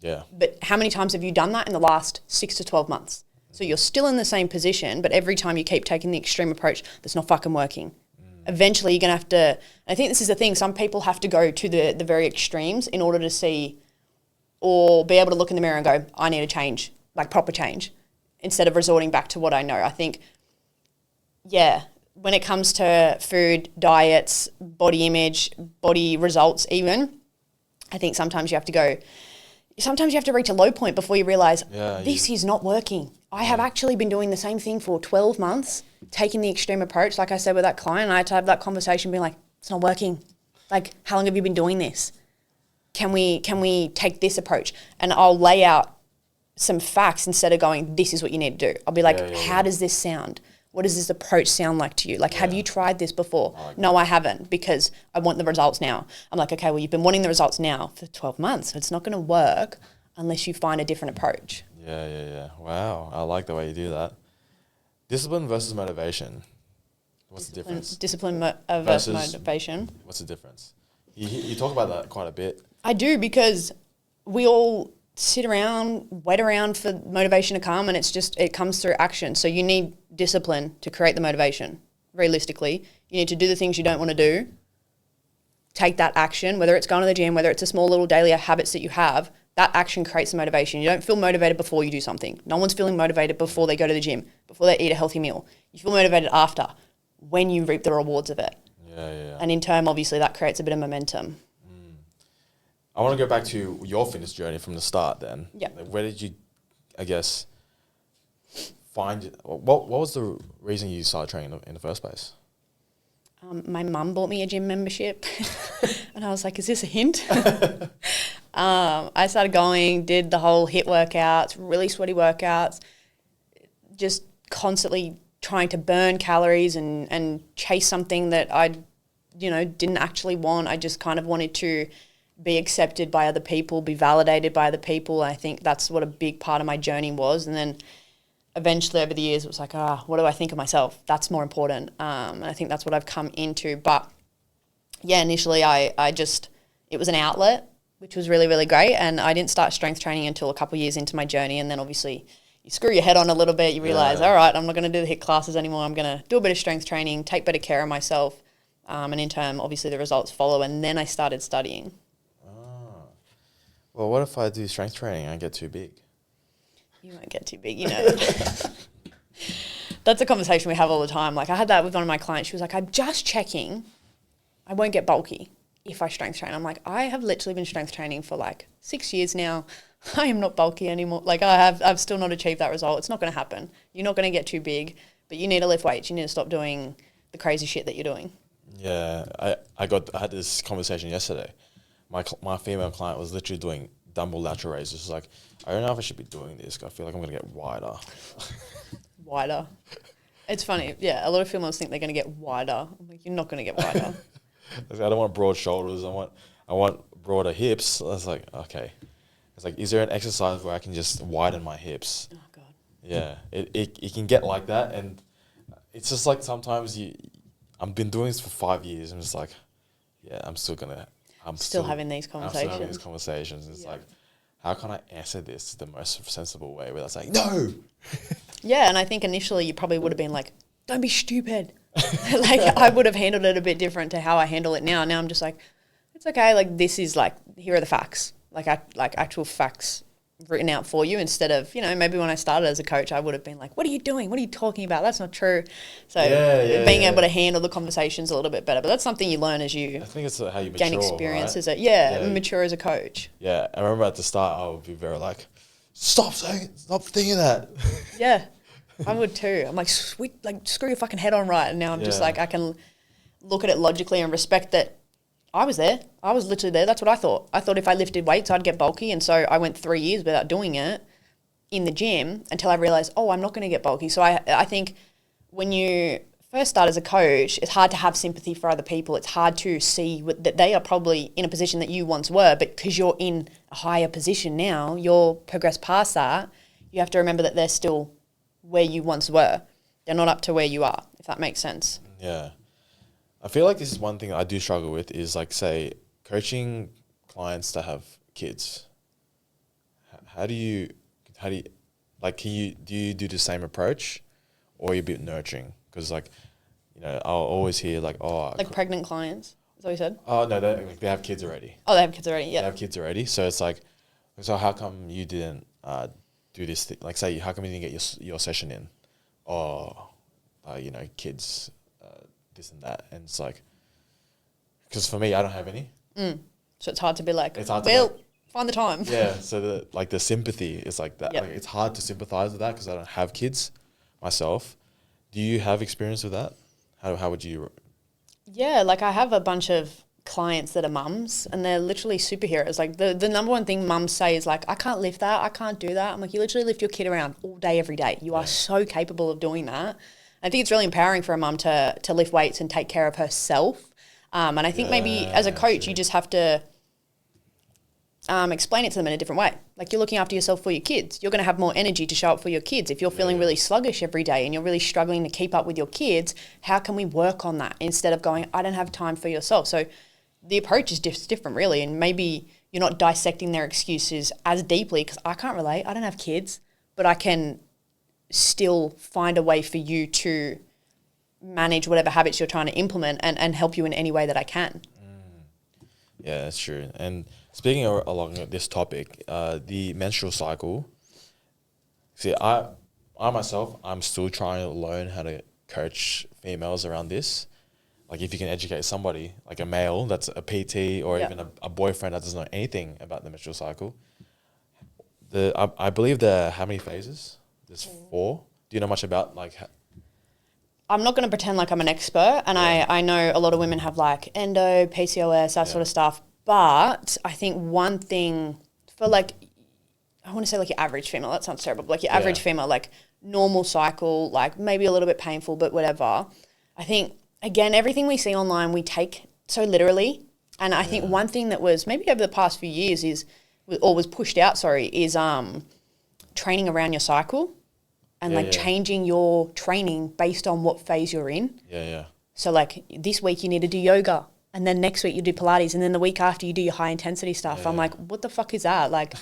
Yeah. But how many times have you done that in the last 6 to 12 months? So you're still in the same position, but every time you keep taking the extreme approach, that's not fucking working. Eventually you're going to have to, I think this is the thing, some people have to go to the very extremes in order to see or be able to look in the mirror and go, I need a change, proper change, instead of resorting back to what I know. I think, when it comes to food, diets, body image, body results even, I think sometimes you have to reach a low point before you realize this is not working. I have actually been doing the same thing for 12 months, taking the extreme approach. Like I said with that client, I had to have that conversation being like, it's not working. How long have you been doing this? Can we take this approach? And I'll lay out some facts instead of going, this is what you need to do. I'll be like, how does this sound? What does this approach sound like to you? Have you tried this before? No, I haven't, because I want the results now. I'm like, okay, well, you've been wanting the results now for 12 months. So it's not going to work unless you find a different approach. Yeah. Wow. I like the way you do that. Discipline versus motivation. What's the difference? Discipline versus motivation. What's the difference? You talk about that quite a bit. I do, because we all sit around, wait around for motivation to come, and it comes through action. So you need discipline to create the motivation. Realistically, you need to do the things you don't want to do, take that action, whether it's going to the gym, whether it's a small little daily habits that you have, that action creates the motivation. You don't feel motivated before you do something. No one's feeling motivated before they go to the gym, before they eat a healthy meal. You feel motivated after, when you reap the rewards of it. Yeah. And in turn, obviously, that creates a bit of momentum. I want to go back to your fitness journey from the start then. Yeah. Like, where did you, I guess, find, what was the reason you started training in the first place? My mum bought me a gym membership and I was like, is this a hint? I started going, did the whole HIIT workouts, really sweaty workouts, just constantly trying to burn calories and chase something that I, didn't actually want. I just kind of wanted to be accepted by other people, be validated by other people. I think that's what a big part of my journey was. And then eventually over the years, it was like, what do I think of myself? That's more important. And I think that's what I've come into. But yeah, initially it was an outlet, which was really, really great. And I didn't start strength training until a couple of years into my journey. And then obviously you screw your head on a little bit. You realize, all right, I'm not going to do the HIIT classes anymore. I'm going to do a bit of strength training, take better care of myself. And in turn, obviously the results follow. And then I started studying. Well, what if I do strength training and I get too big? You won't get too big, that. That's a conversation we have all the time. Like I had that with one of my clients. She was like, I'm just checking. I won't get bulky if I strength train. I'm like, I have literally been strength training for like 6 years now. I am not bulky anymore. Like I've still not achieved that result. It's not going to happen. You're not going to get too big, but you need to lift weights. You need to stop doing the crazy shit that you're doing. Yeah, I had this conversation yesterday. My female client was literally doing dumbbell lateral raises. She's like, I don't know if I should be doing this. I feel like I'm going to get wider. Wider. It's funny. Yeah, a lot of females think they're going to get wider. I'm like, you're not going to get wider. I don't want broad shoulders. I want broader hips. I was like, okay. It's like, is there an exercise where I can just widen my hips? Oh, God. Yeah, it can get like that. And it's just like sometimes I've been doing this for 5 years. I'm just like, yeah, I'm still having these conversations. It's like, how can I answer this the most sensible way where that's like, no. Yeah, and I think initially you probably would have been like, don't be stupid. Like I would have handled it a bit different to how I handle it now. Now I'm just like, it's okay. Like this is like, here are the facts, like actual facts written out for you instead of, maybe when I started as a coach, I would have been like, what are you doing? What are you talking about? That's not true. So being able to handle the conversations a little bit better, but that's something you learn as you, I think it's how you gain mature, experience, right? is it? Mature as a coach. Yeah. I remember at the start, I would be very like, stop thinking that. Yeah, I would too. I'm like, sweet, like screw your fucking head on right. And now I'm just like, I can look at it logically and respect that I was there. I was literally there. That's what I thought. I thought if I lifted weights, I'd get bulky. And so I went 3 years without doing it in the gym until I realized, I'm not going to get bulky. So I think when you first start as a coach, it's hard to have sympathy for other people. It's hard to see that they are probably in a position that you once were, but because you're in a higher position now, you're progressed past that. You have to remember that they're still where you once were. They're not up to where you are, if that makes sense. Yeah. I feel like this is one thing I do struggle with is like, say, coaching clients that have kids. Do you do the same approach or are you a bit nurturing? Because like, I'll always hear like, like pregnant clients, is that what you said? Oh, no, they have kids already. Oh, they have kids already, yeah. They have kids already. So it's like, so how come you didn't do this thing? Like say, how come you didn't get your session in? Kids, this and that. And it's like, because for me, I don't have any. So it's hard to be like, find the time. Yeah, so the sympathy is like that. Yep. Like, it's hard to sympathize with that because I don't have kids myself. Do you have experience with that? How would you? Yeah, like I have a bunch of clients that are mums and they're literally superheroes. Like the number one thing mums say is like, I can't lift that, I can't do that. I'm like, you literally lift your kid around all day, every day. You are so capable of doing that. I think it's really empowering for a mum to lift weights and take care of herself. And I think maybe as a coach, you just have to explain it to them in a different way. Like you're looking after yourself for your kids. You're going to have more energy to show up for your kids. If you're feeling really sluggish every day and you're really struggling to keep up with your kids, how can we work on that instead of going, I don't have time for yourself? So the approach is just different really. And maybe you're not dissecting their excuses as deeply, because I can't relate. I don't have kids, but I can still find a way for you to manage whatever habits you're trying to implement and help you in any way that I can. Yeah, that's true. And speaking along this topic, the menstrual cycle. See, I myself, I'm still trying to learn how to coach females around this. Like, if you can educate somebody, like a male that's a PT or even a boyfriend that doesn't know anything about the menstrual cycle. I believe how many phases? There's 4. Do you know much about like? I'm not going to pretend like I'm an expert, and I know a lot of women have like endo, PCOS, that sort of stuff. But I think one thing for like, I want to say like your average female, that sounds terrible, but like your average female, like normal cycle, like maybe a little bit painful, but whatever. I think, again, everything we see online, we take so literally. And I think one thing that was maybe over the past few years was pushed out, is training around your cycle. And changing your training based on what phase you're in. Yeah. So like this week you need to do yoga, and then next week you do Pilates, and then the week after you do your high intensity stuff. I'm like, what the fuck is that? Like,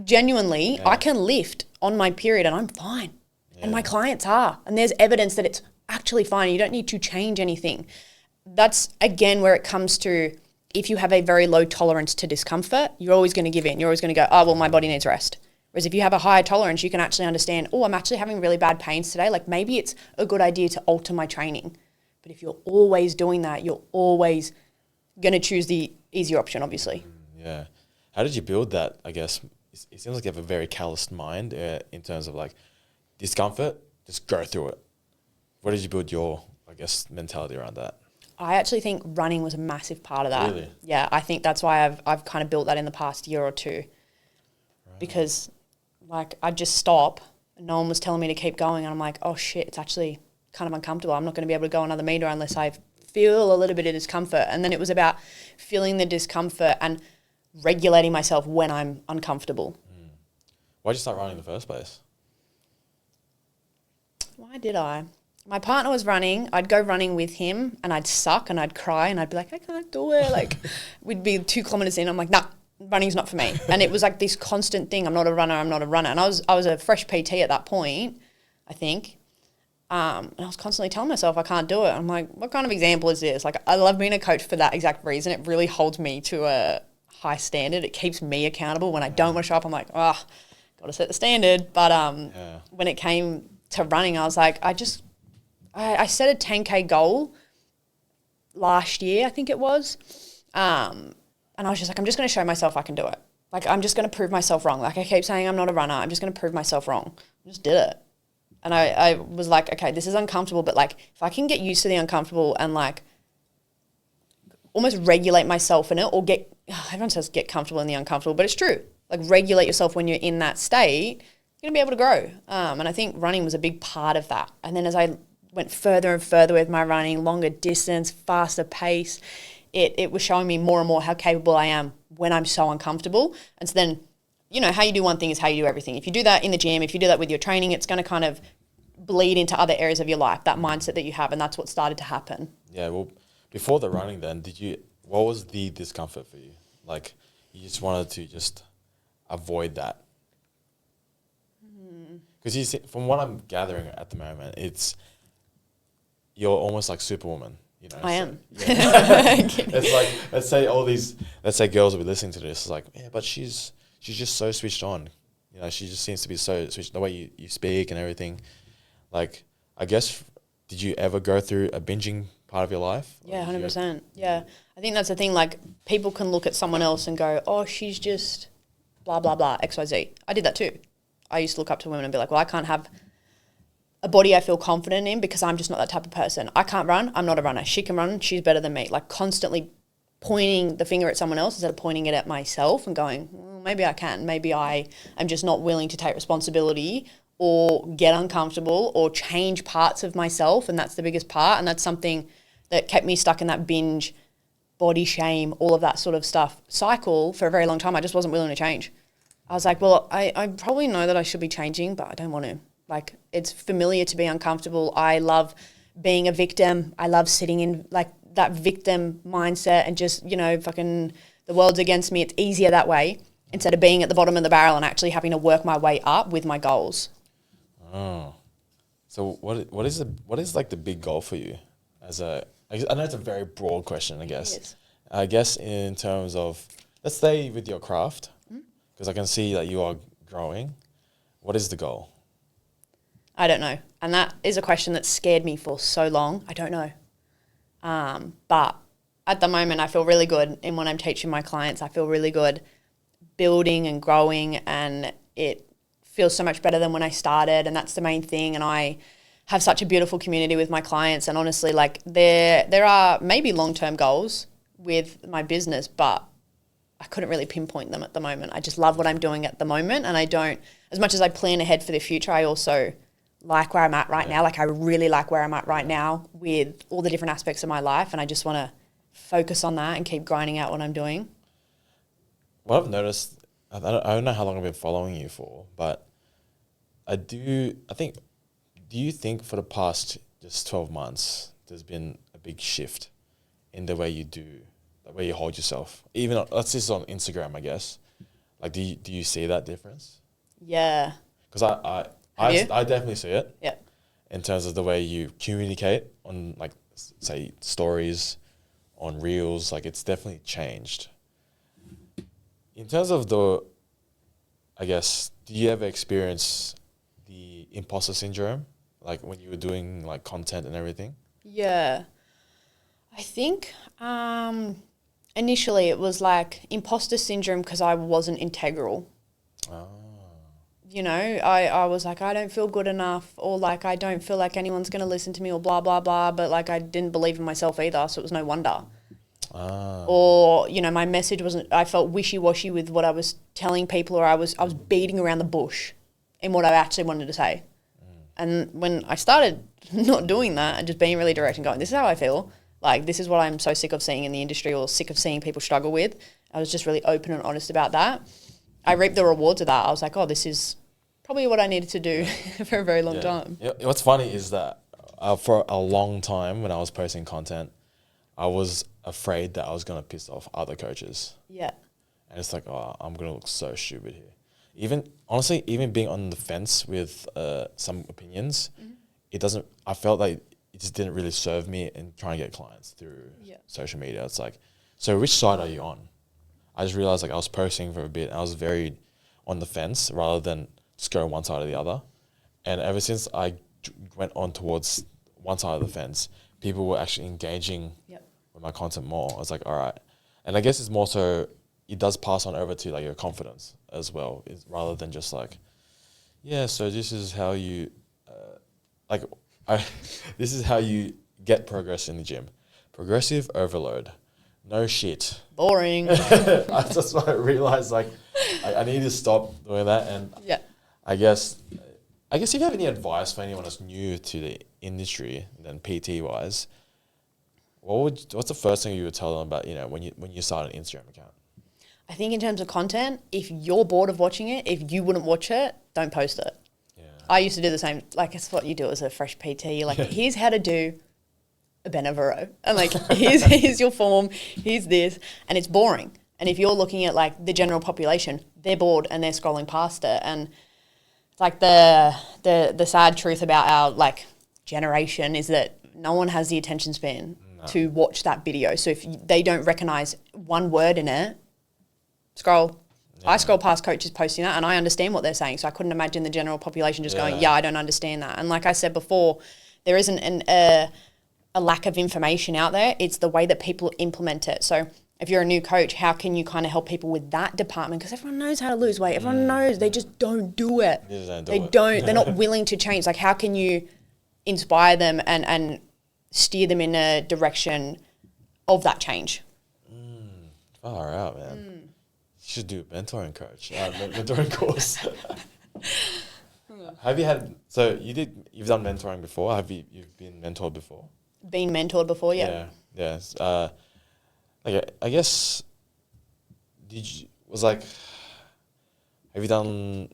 genuinely, I can lift on my period and I'm fine. And my clients are. And there's evidence that it's actually fine. You don't need to change anything. That's, again, where it comes to, if you have a very low tolerance to discomfort, you're always going to give in. You're always going to go, oh, well, my body needs rest. Whereas if you have a higher tolerance, you can actually understand, oh, I'm actually having really bad pains today. Like, maybe it's a good idea to alter my training. But if you're always doing that, you're always going to choose the easier option, obviously. Yeah. How did you build that, I guess? It seems like you have a very calloused mind in terms of like discomfort, just go through it. What did you build your, I guess, mentality around that? I actually think running was a massive part of that. Really? Yeah, I think that's why I've kind of built that in the past year or two. Right. Because like I'd just stop and no one was telling me to keep going, and I'm like, oh shit, it's actually kind of uncomfortable. I'm not going to be able to go another meter unless I feel a little bit of discomfort. And then it was about feeling the discomfort and regulating myself when I'm uncomfortable. Why'd you start running in the first place? Why did I? My partner was running. I'd go running with him and I'd suck and I'd cry and I'd be like, I can't do it. Like we'd be 2 kilometers in. I'm like, nah, running's not for me. And it was like this constant thing. I'm not a runner. And I was a fresh PT at that point, I think. And I was constantly telling myself I can't do it. I'm like, what kind of example is this? Like, I love being a coach for that exact reason. It really holds me to a high standard. It keeps me accountable. When I don't want to show up, I'm like, got to set the standard. But when it came to running, I was like, I set a 10K goal last year, I think it was. And I was just like, I'm just going to show myself I can do it. Like, I'm just going to prove myself wrong. Like, I keep saying I'm not a runner. I'm just going to prove myself wrong. I just did it. And I was like, okay, this is uncomfortable, but like if I can get used to the uncomfortable and like almost regulate myself in it, or everyone says get comfortable in the uncomfortable, but it's true. Like regulate yourself when you're in that state, you're going to be able to grow. And I think running was a big part of that. And then as I went further and further with my running, longer distance, faster pace, it was showing me more and more how capable I am when I'm so uncomfortable. And so then, you know, how you do one thing is how you do everything. If you do that in the gym, if you do that with your training, it's going to kind of bleed into other areas of your life, that mindset that you have. And that's what started to happen. Yeah, well, before the running then, what was the discomfort for you? Like, you just wanted to just avoid that? Because you see, from what I'm gathering at the moment, you're almost like Superwoman. You know, I am. Yeah. It's like, let's say girls will be listening to this, it's like, yeah, but she's just so switched on. You know, she just seems to be so switched, the way you speak and everything. Like, I guess, did you ever go through a binging part of your life? Yeah, 100%. Yeah. I think that's the thing. Like, people can look at someone else and go, oh, she's just blah, blah, blah, XYZ. I did that too. I used to look up to women and be like, well, I can't have a body I feel confident in because I'm just not that type of person. I can't run. I'm not a runner. She can run. She's better than me. Like, constantly pointing the finger at someone else instead of pointing it at myself and going, well, maybe I can. Maybe I am just not willing to take responsibility or get uncomfortable or change parts of myself. And that's the biggest part. And that's something that kept me stuck in that binge, body shame, all of that sort of stuff cycle for a very long time. I just wasn't willing to change. I was like, well, I probably know that I should be changing, but I don't want to. Like, it's familiar to be uncomfortable. I love being a victim. I love sitting in like that victim mindset and just, you know, fucking the world's against me. It's easier that way instead of being at the bottom of the barrel and actually having to work my way up with my goals. Oh, so what is like the big goal for you? I know it's a very broad question, I guess. It is. I guess in terms of, let's stay with your craft, because I can see that you are growing. What is the goal? I don't know. And that is a question that scared me for so long. I don't know. But at the moment, I feel really good in when I'm teaching my clients. I feel really good building and growing, and it feels so much better than when I started, and that's the main thing. And I have such a beautiful community with my clients, and honestly, like there are maybe long-term goals with my business, but I couldn't really pinpoint them at the moment. I just love what I'm doing at the moment, and I don't, as much as I plan ahead for the future, I also like where I'm at right now. Like I really like where I'm at right now with all the different aspects of my life, and I just want to focus on that and keep grinding out what I'm doing. What I've noticed, I don't know how long I've been following you for, but do you think for the past just 12 months, there's been a big shift in the way the way you hold yourself? Even, let's just on Instagram, I guess. Like, do you see that difference? Yeah. Because I definitely see it. Yeah. In terms of the way you communicate on, like, say, stories, on reels, like, it's definitely changed. In terms of I guess, do you ever experience the imposter syndrome, like when you were doing like content and everything? Yeah. I think initially it was like imposter syndrome because I wasn't integral. Oh. You know, I was like, I don't feel good enough, or like I don't feel like anyone's going to listen to me, or blah, blah, blah. But like I didn't believe in myself either, so it was no wonder. Or, you know, my message wasn't, I felt wishy-washy with what I was telling people, or I was beating around the bush in what I actually wanted to say. And when I started not doing that and just being really direct and going, this is how I feel, like this is what I'm so sick of seeing in the industry or sick of seeing people struggle with, I was just really open and honest about that. I reaped the rewards of that. I was like, oh, this is probably what I needed to do for a very long time. Yeah. What's funny is that for a long time when I was posting content, I was afraid that I was going to piss off other coaches. Yeah. And it's like, oh, I'm going to look so stupid here. Even being on the fence with some opinions, I felt like it just didn't really serve me in trying to get clients through social media. It's like, so which side are you on? I just realized like I was posting for a bit and I was very on the fence rather than just go one side or the other. And ever since I went on towards one side of the fence, people were actually engaging with my content more. I was like, all right. And I guess it's more so, it does pass on over to like your confidence as well, rather than just like, yeah, so this is how you, this is how you get progress in the gym. Progressive overload. No shit. Boring. I just realized like, I need to stop doing that. And I guess if you have any advice for anyone that's new to the industry, then PT wise, what's the first thing you would tell them about, you know, when you start an Instagram account? I think in terms of content, if you're bored of watching it, if you wouldn't watch it, don't post it. Yeah. I used to do the same. Like, it's what you do as a fresh PT. You're like, here's how to do a bent over row. And like, here's your form, here's this. And it's boring. And if you're looking at like the general population, they're bored and they're scrolling past it. And like the sad truth about our like generation is that no one has the attention span to watch that video. So if they don't recognize one word in it, scroll. I scroll past coaches posting that and I understand what they're saying. So I couldn't imagine the general population just going, I don't understand that. And like I said before, there isn't a lack of information out there. It's the way that people implement it. So if you're a new coach, how can you kind of help people with that department? Because everyone knows how to lose weight. Everyone knows. They just don't do it. They're not willing to change. Like, how can you inspire them and steer them in a direction of that change? Far out, man. You should do a mentoring coach, mentoring course. Have you had, you've done mentoring before? You've been mentored before? Been mentored before, yeah. Yes. I guess, have you done,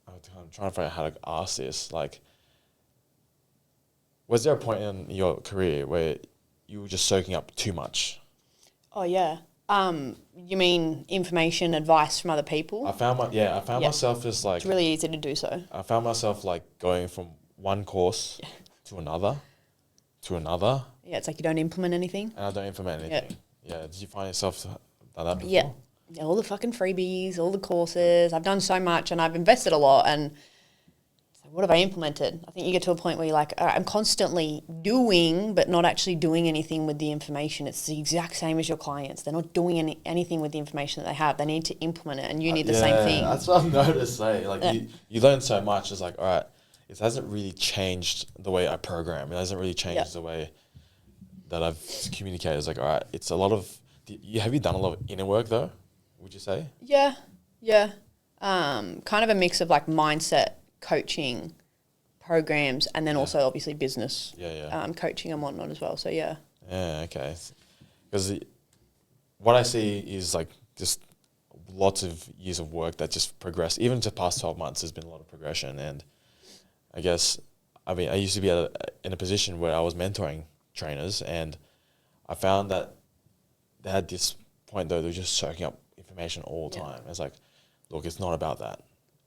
I'm trying to figure out how to ask this, like, was there a point in your career where you were just soaking up too much? Oh, yeah. You mean information, advice from other people? I found myself just like It's really easy to do so. I found myself like going from one course to another, Yeah, it's like you don't implement anything. and I don't implement anything. Yeah. Did you find yourself done that before? Yeah. Yeah, all the fucking freebies, all the courses. I've done so much and I've invested a lot. And so what have I implemented? I think you get to a point where you're like, all right, I'm constantly doing, but not actually doing anything with the information. It's the exact same as your clients. They're not doing anything with the information that they have. They need to implement it, and you need the same thing. That's what I've noticed. Like you learn so much. It's like, all right, it hasn't really changed the way I program. It hasn't really changed the way that I've communicated. It's like, all right, it's a lot of. Have you done a lot of inner work though? Would you say? Yeah. Kind of a mix of like mindset coaching programs and then also obviously business coaching and whatnot as well. So yeah. Yeah. Okay. Because what I see is like just lots of years of work that just progressed. Even to the past 12 months, there's been a lot of progression. And I guess, I mean, I used to be in a position where I was mentoring trainers, and I found that they had this point though, they were just soaking up information all the time. It's like, look, it's not about that.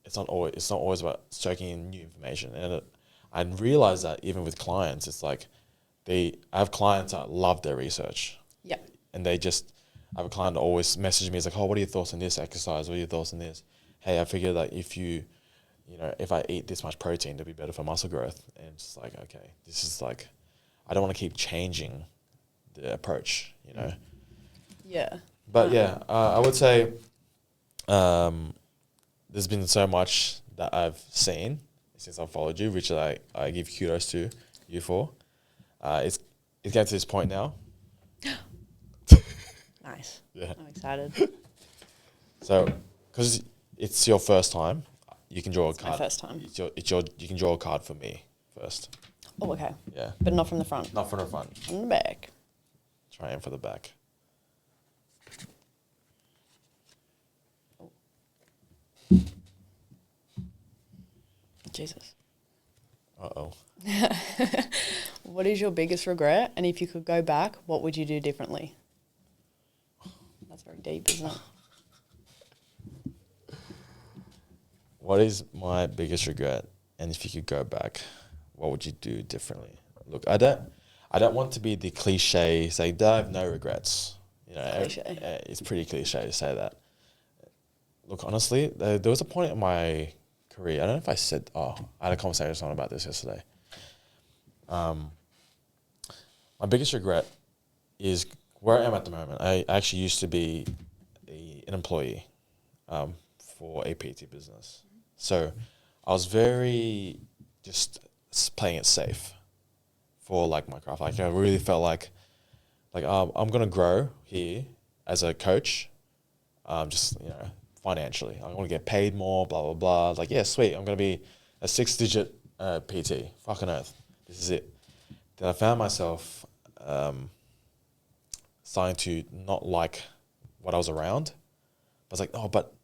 It's not always about soaking in new information. And I realized that even with clients, it's like I have clients that love their research. Yeah. And I have a client that always messages me. It's like, oh, what are your thoughts on this exercise? What are your thoughts on this? Hey, I figure that if I eat this much protein, it'll be better for muscle growth. And it's just like, okay, this is like, I don't want to keep changing the approach, Yeah. But I would say there's been so much that I've seen since I've followed you, which I give kudos to you for. It's getting to this point now. Nice. Yeah. I'm excited. So, because it's your first time, you can draw a card. My first time. You can draw a card for me first. Oh, okay. Yeah. But not from the front. Not from the front. From the back. Try aim for the back. Jesus. Uh-oh. What is your biggest regret? And if you could go back, what would you do differently? That's very deep, isn't it? What is my biggest regret? And if you could go back, what would you do differently? Look, I don't want to be the cliche, say, I have no regrets. Cliche. It's pretty cliche to say that. Look, honestly, there was a point in my career, I don't know if I had a conversation with someone about this yesterday. My biggest regret is where I am at the moment. I actually used to be an employee for a PT business. So I was very just playing it safe for like my craft. Like I really felt like I'm going to grow here as a coach, financially. I want to get paid more, blah, blah, blah. Like, yeah, sweet. I'm going to be a 6-digit PT. Fucking earth. This is it. Then I found myself starting to not like what I was around. I was like, oh, but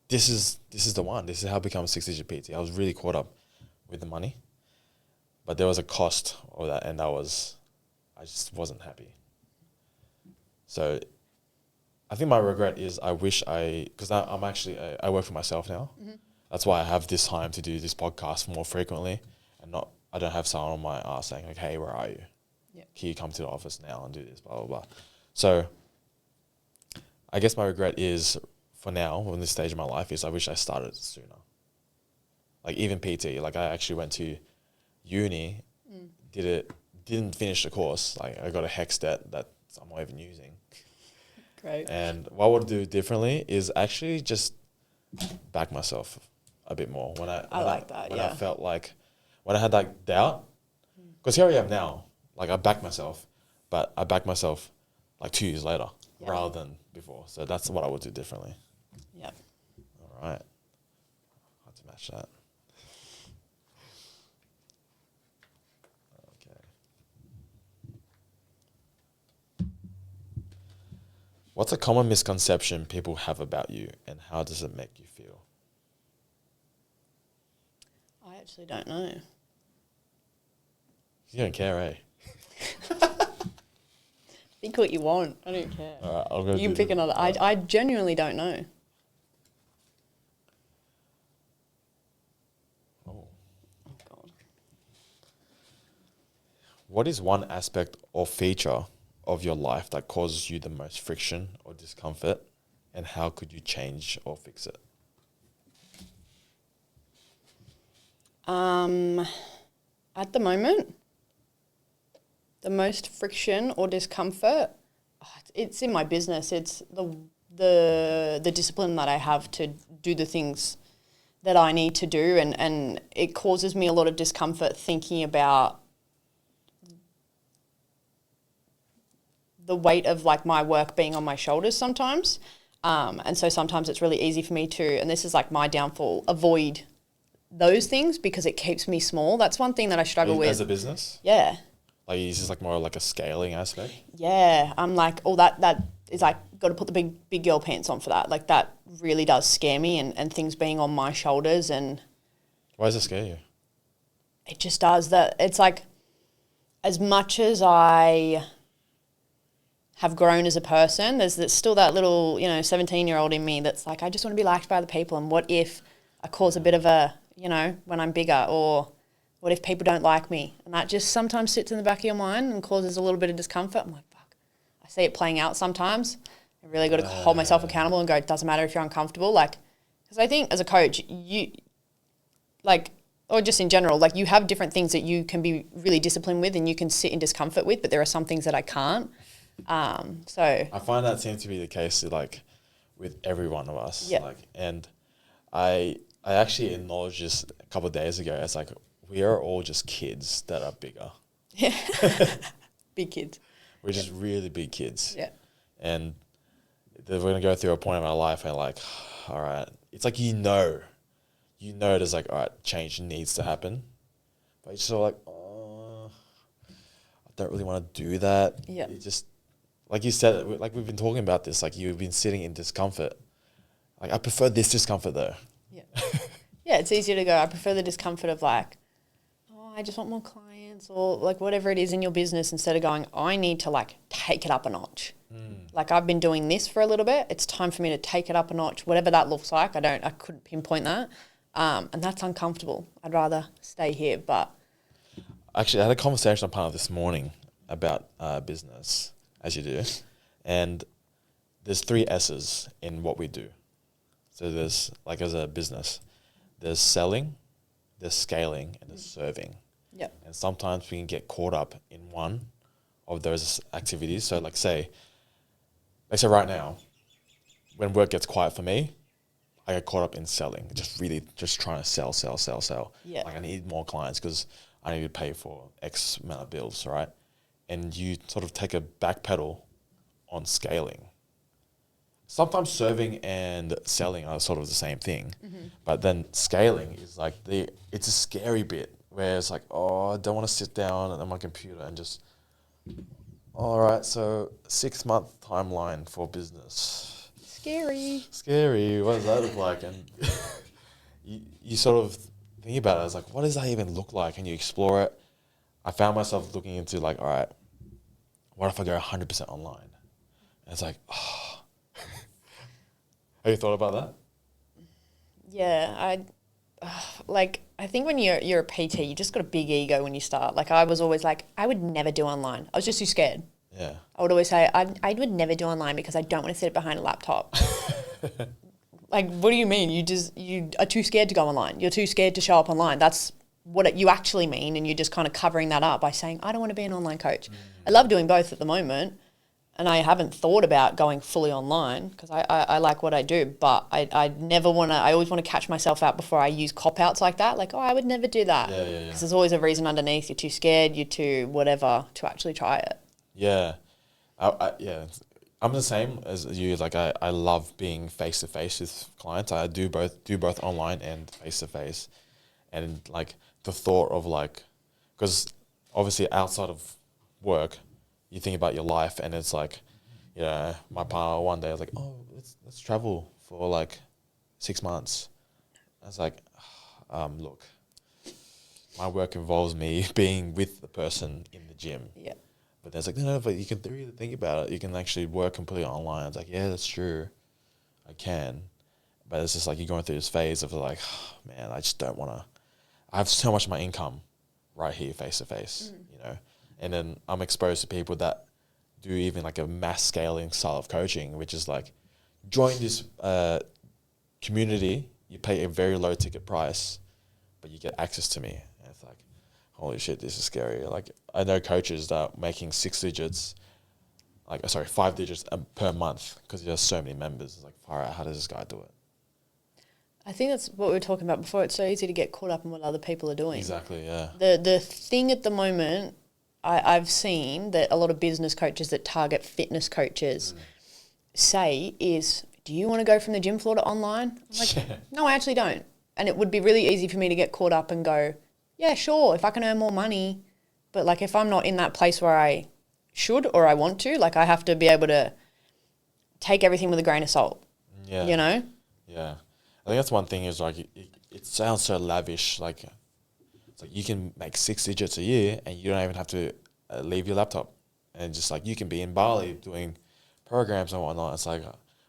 this is the one. This is how I become a 6-digit PT. I was really caught up with the money. But there was a cost of that, and I just wasn't happy. So I think my regret is because I'm actually, I work for myself now. Mm-hmm. That's why I have this time to do this podcast more frequently, and I don't have someone on my ass saying like, hey, where are you? Yeah. Can you come to the office now and do this, blah, blah, blah. So I guess my regret is for now, in this stage of my life, is I wish I started sooner. Like even PT, like I actually went to uni, didn't finish the course. Like I got a HEX debt that I'm not even using. Great. And what I would do differently is actually just back myself a bit more. When I felt like, when I had that doubt, because here I am now, like I back myself, but I back myself like 2 years later rather than before. So that's what I would do differently. Yep. All right. Hard to match that. What's a common misconception people have about you, and how does it make you feel? I actually don't know. You don't care, eh? Think what you want. I don't care. All right, I'll go. You can pick another. I genuinely don't know. Oh. Oh, God. What is one aspect or feature of your life that causes you the most friction or discomfort, and how could you change or fix it? At the moment, the most friction or discomfort, it's in my business. It's the discipline that I have to do the things that I need to do, and it causes me a lot of discomfort thinking about the weight of like my work being on my shoulders sometimes. And so sometimes it's really easy for me to, and this is like my downfall, avoid those things because it keeps me small. That's one thing that I struggle with. As a business? Yeah. Like, is this like more like a scaling aspect? Yeah. I'm like, oh, that is like, got to put the big girl pants on for that. Like that really does scare me, and things being on my shoulders, and Why does it scare you? it just does that. It's like, as much as I have grown as a person, there's still that little, 17-year-old in me that's like, I just want to be liked by other people. And what if I cause a bit of a, when I'm bigger, or what if people don't like me? And that just sometimes sits in the back of your mind and causes a little bit of discomfort. I'm like, fuck. I see it playing out sometimes. I really got to hold myself accountable and go, it doesn't matter if you're uncomfortable. Like, because I think as a coach, you, like, or just in general, like you have different things that you can be really disciplined with and you can sit in discomfort with, but there are some things that I can't. So I find that seems to be the case, like, with every one of us. Yeah. Like, and I actually acknowledged this a couple of days ago. It's like, we are all just kids that are bigger. Yeah. Big kids. We're just really big kids. Yeah. And we're going to go through a point of our life and like, all right, it's like, there's like, all right, change needs to happen. But it's sort of like, oh, I don't really want to do that. Yeah. It just, like you said, like we've been talking about this, like you've been sitting in discomfort. Like, I prefer this discomfort though. Yeah. Yeah, it's easier to go, I prefer the discomfort of like, oh, I just want more clients, or like whatever it is in your business, instead of going, I need to like take it up a notch. Like, I've been doing this for a little bit. It's time for me to take it up a notch, whatever that looks like. I couldn't pinpoint that. And that's uncomfortable. I'd rather stay here, but. Actually, I had a conversation on panel this morning about business, as you do. And there's 3 S's in what we do. So there's, like, as a business, there's selling, there's scaling, and there's serving. Yep. And sometimes we can get caught up in one of those activities. So like say right now, when work gets quiet for me, I get caught up in selling, just trying to sell. Yeah. Like, I need more clients because I need to pay for X amount of bills, right? And you sort of take a back pedal on scaling. Sometimes serving and selling are sort of the same thing, but then scaling is like it's a scary bit where it's like, oh, I don't want to sit down on my computer and just, all right, so 6-month timeline for business. Scary. What does that look like? And you sort of think about it. I was like, what does that even look like? And you explore it. I found myself looking into like, all right, what if I go 100% online? And it's like, oh. Have you thought about that? Yeah, I think when you're a PT, you just got a big ego when you start. Like, I was always like, I would never do online. I was just too scared. Yeah. I would always say, I would never do online because I don't want to sit behind a laptop. Like, what do you mean? You are too scared to go online. You're too scared to show up online. That's what you actually mean, and you're just kind of covering that up by saying, I don't want to be an online coach. I love doing both at the moment, and I haven't thought about going fully online because I like what I do, but I never want to, I always want to catch myself out before I use cop-outs like that. Like, oh, I would never do that. Yeah. Because there's always a reason underneath. You're too scared, you're too whatever to actually try it. Yeah. I'm the same as you. Like, I love being face-to-face with clients. I do both online and face-to-face. And like the thought of like, because obviously outside of work, you think about your life, and it's like, my partner one day was like, oh, let's travel for like 6 months. I was like, look, my work involves me being with the person in the gym. Yeah. But there's like, no, but you can really think about it. You can actually work completely online. It's like, yeah, that's true. I can. But it's just like you're going through this phase of like, oh, man, I just don't want to. I have so much of my income right here face to face, you know. And then I'm exposed to people that do even like a mass scaling style of coaching, which is like, join this community, you pay a very low ticket price, but you get access to me. And it's like, holy shit, this is scary. Like, I know coaches that are making 6 digits, 5 digits per month because he has so many members. It's like, far out, how does this guy do it? I think that's what we were talking about before. It's so easy to get caught up in what other people are doing. Exactly, yeah. The thing at the moment, I've seen that a lot of business coaches that target fitness coaches say is, do you want to go from the gym floor to online? I'm like, no, I actually don't. And it would be really easy for me to get caught up and go, yeah, sure, if I can earn more money. But like if I'm not in that place where I should or I want to, like I have to be able to take everything with a grain of salt. Yeah. You know? Yeah. I think that's one thing is like it sounds so lavish. Like it's like you can make 6 digits a year and you don't even have to leave your laptop, and just like you can be in Bali doing programs and whatnot. It's like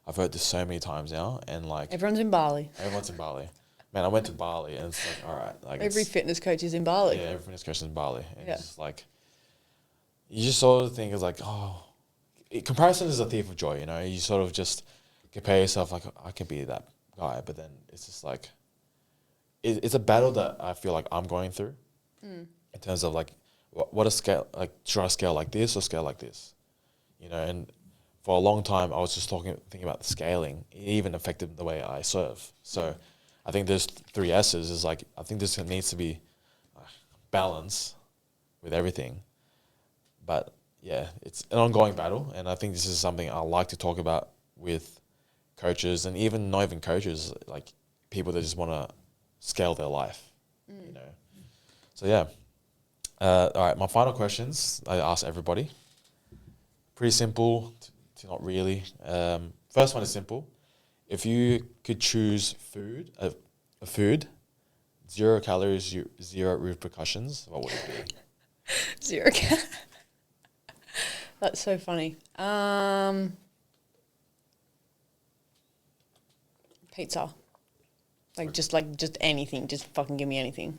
I've heard this so many times now, and like Everyone's in Bali. everyone's in Bali. Man, I went to Bali and it's like, all right, like Every fitness coach is in Bali. yeah, every fitness coach is in Bali, and Yeah. it's just like you just sort of think it's like, oh, comparison is a thief of joy. You know, you sort of just compare yourself like I can be that guy, but then it's just like it's a battle that I feel like I'm going through in terms of like what a scale, like should I scale like this or scale like this, you know? And for a long time I was just thinking about the scaling. It even affected the way I serve. So I think there's 3 S's is like I think this needs to be balance with everything, but yeah, it's an ongoing battle, and I think this is something I like to talk about with coaches, and even not even coaches, like people that just want to scale their life, you know. So yeah, all right. My final questions I ask everybody. Pretty simple to not really. First one is simple. If you could choose a food, 0 calories, 0 repercussions, what would it be? 0. That's so funny. Pizza. Just anything. Just fucking give me anything.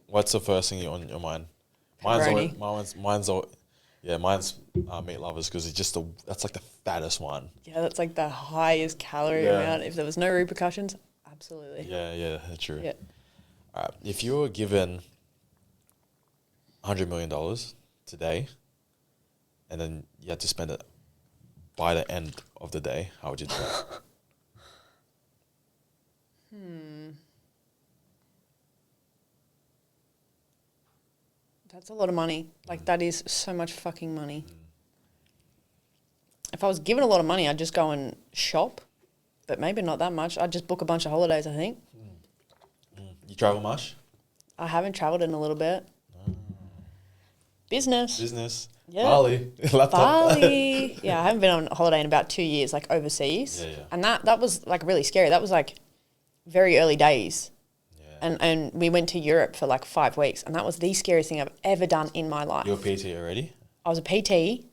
What's the first thing on your mind? Pepperoni. Mine's meat lovers because it's just that's like the fattest one. Yeah, that's like the highest calorie amount. If there was no repercussions, absolutely. Yeah, that's true. Yeah. All right, if you were given $100 million today, and then you had to spend it by the end of the day, how would you do that? That's a lot of money. Like, that is so much fucking money. If I was given a lot of money, I'd just go and shop, but maybe not that much. I'd just book a bunch of holidays, I think. You travel much? I haven't travelled in a little bit. Business. Yeah. Bali. Laptop. Bali. Yeah, I haven't been on holiday in about 2 years, like overseas. Yeah. And that was like really scary. That was like very early days. Yeah. And we went to Europe for like 5 weeks, and that was the scariest thing I've ever done in my life. You're a PT already? I was a PT,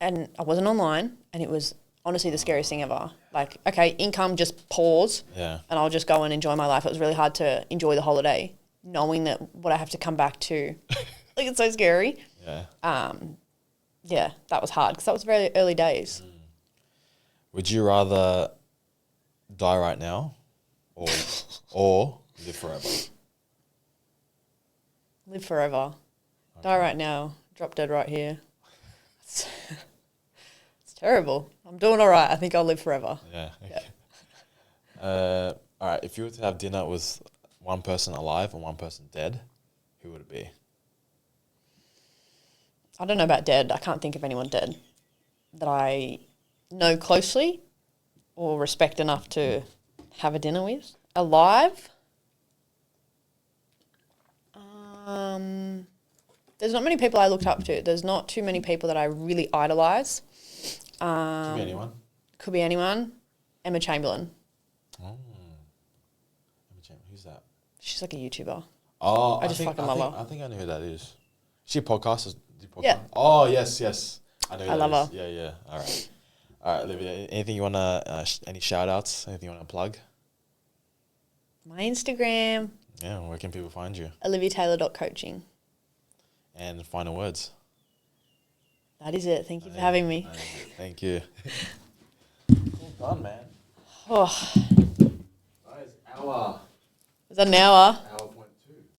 and I wasn't online, and it was honestly the scariest thing ever. Like, okay, income, just pause, Yeah. and I'll just go and enjoy my life. It was really hard to enjoy the holiday, knowing that what I have to come back to. Like, it's so scary. Yeah. Yeah, that was hard because that was very early days. Would you rather die right now or live forever? Live forever. Okay. Die right now. Drop dead right here. It's terrible. I'm doing all right. I think I'll live forever. Yeah. Okay. All right. If you were to have dinner with one person alive and one person dead, who would it be? I don't know about dead. I can't think of anyone dead that I know closely or respect enough to have a dinner with. Alive? There's not many people I looked up to. There's not too many people that I really idolise. Could be anyone. Could be anyone. Emma Chamberlain. Oh. Emma Chamberlain. Who's that? She's like a YouTuber. Oh, I just fucking love her. I think I know who that is. She podcasts Yeah. Oh, yes. I know. I love her. Yeah. All right, Olivia. Anything you wanna? Any shout outs? Anything you wanna plug? My Instagram, Yeah. Where can people find you? oliviataylor.coaching. And final words. That is it. Thank you for having me. Thank you. Well done, man. Oh, Nice hour. is that an hour?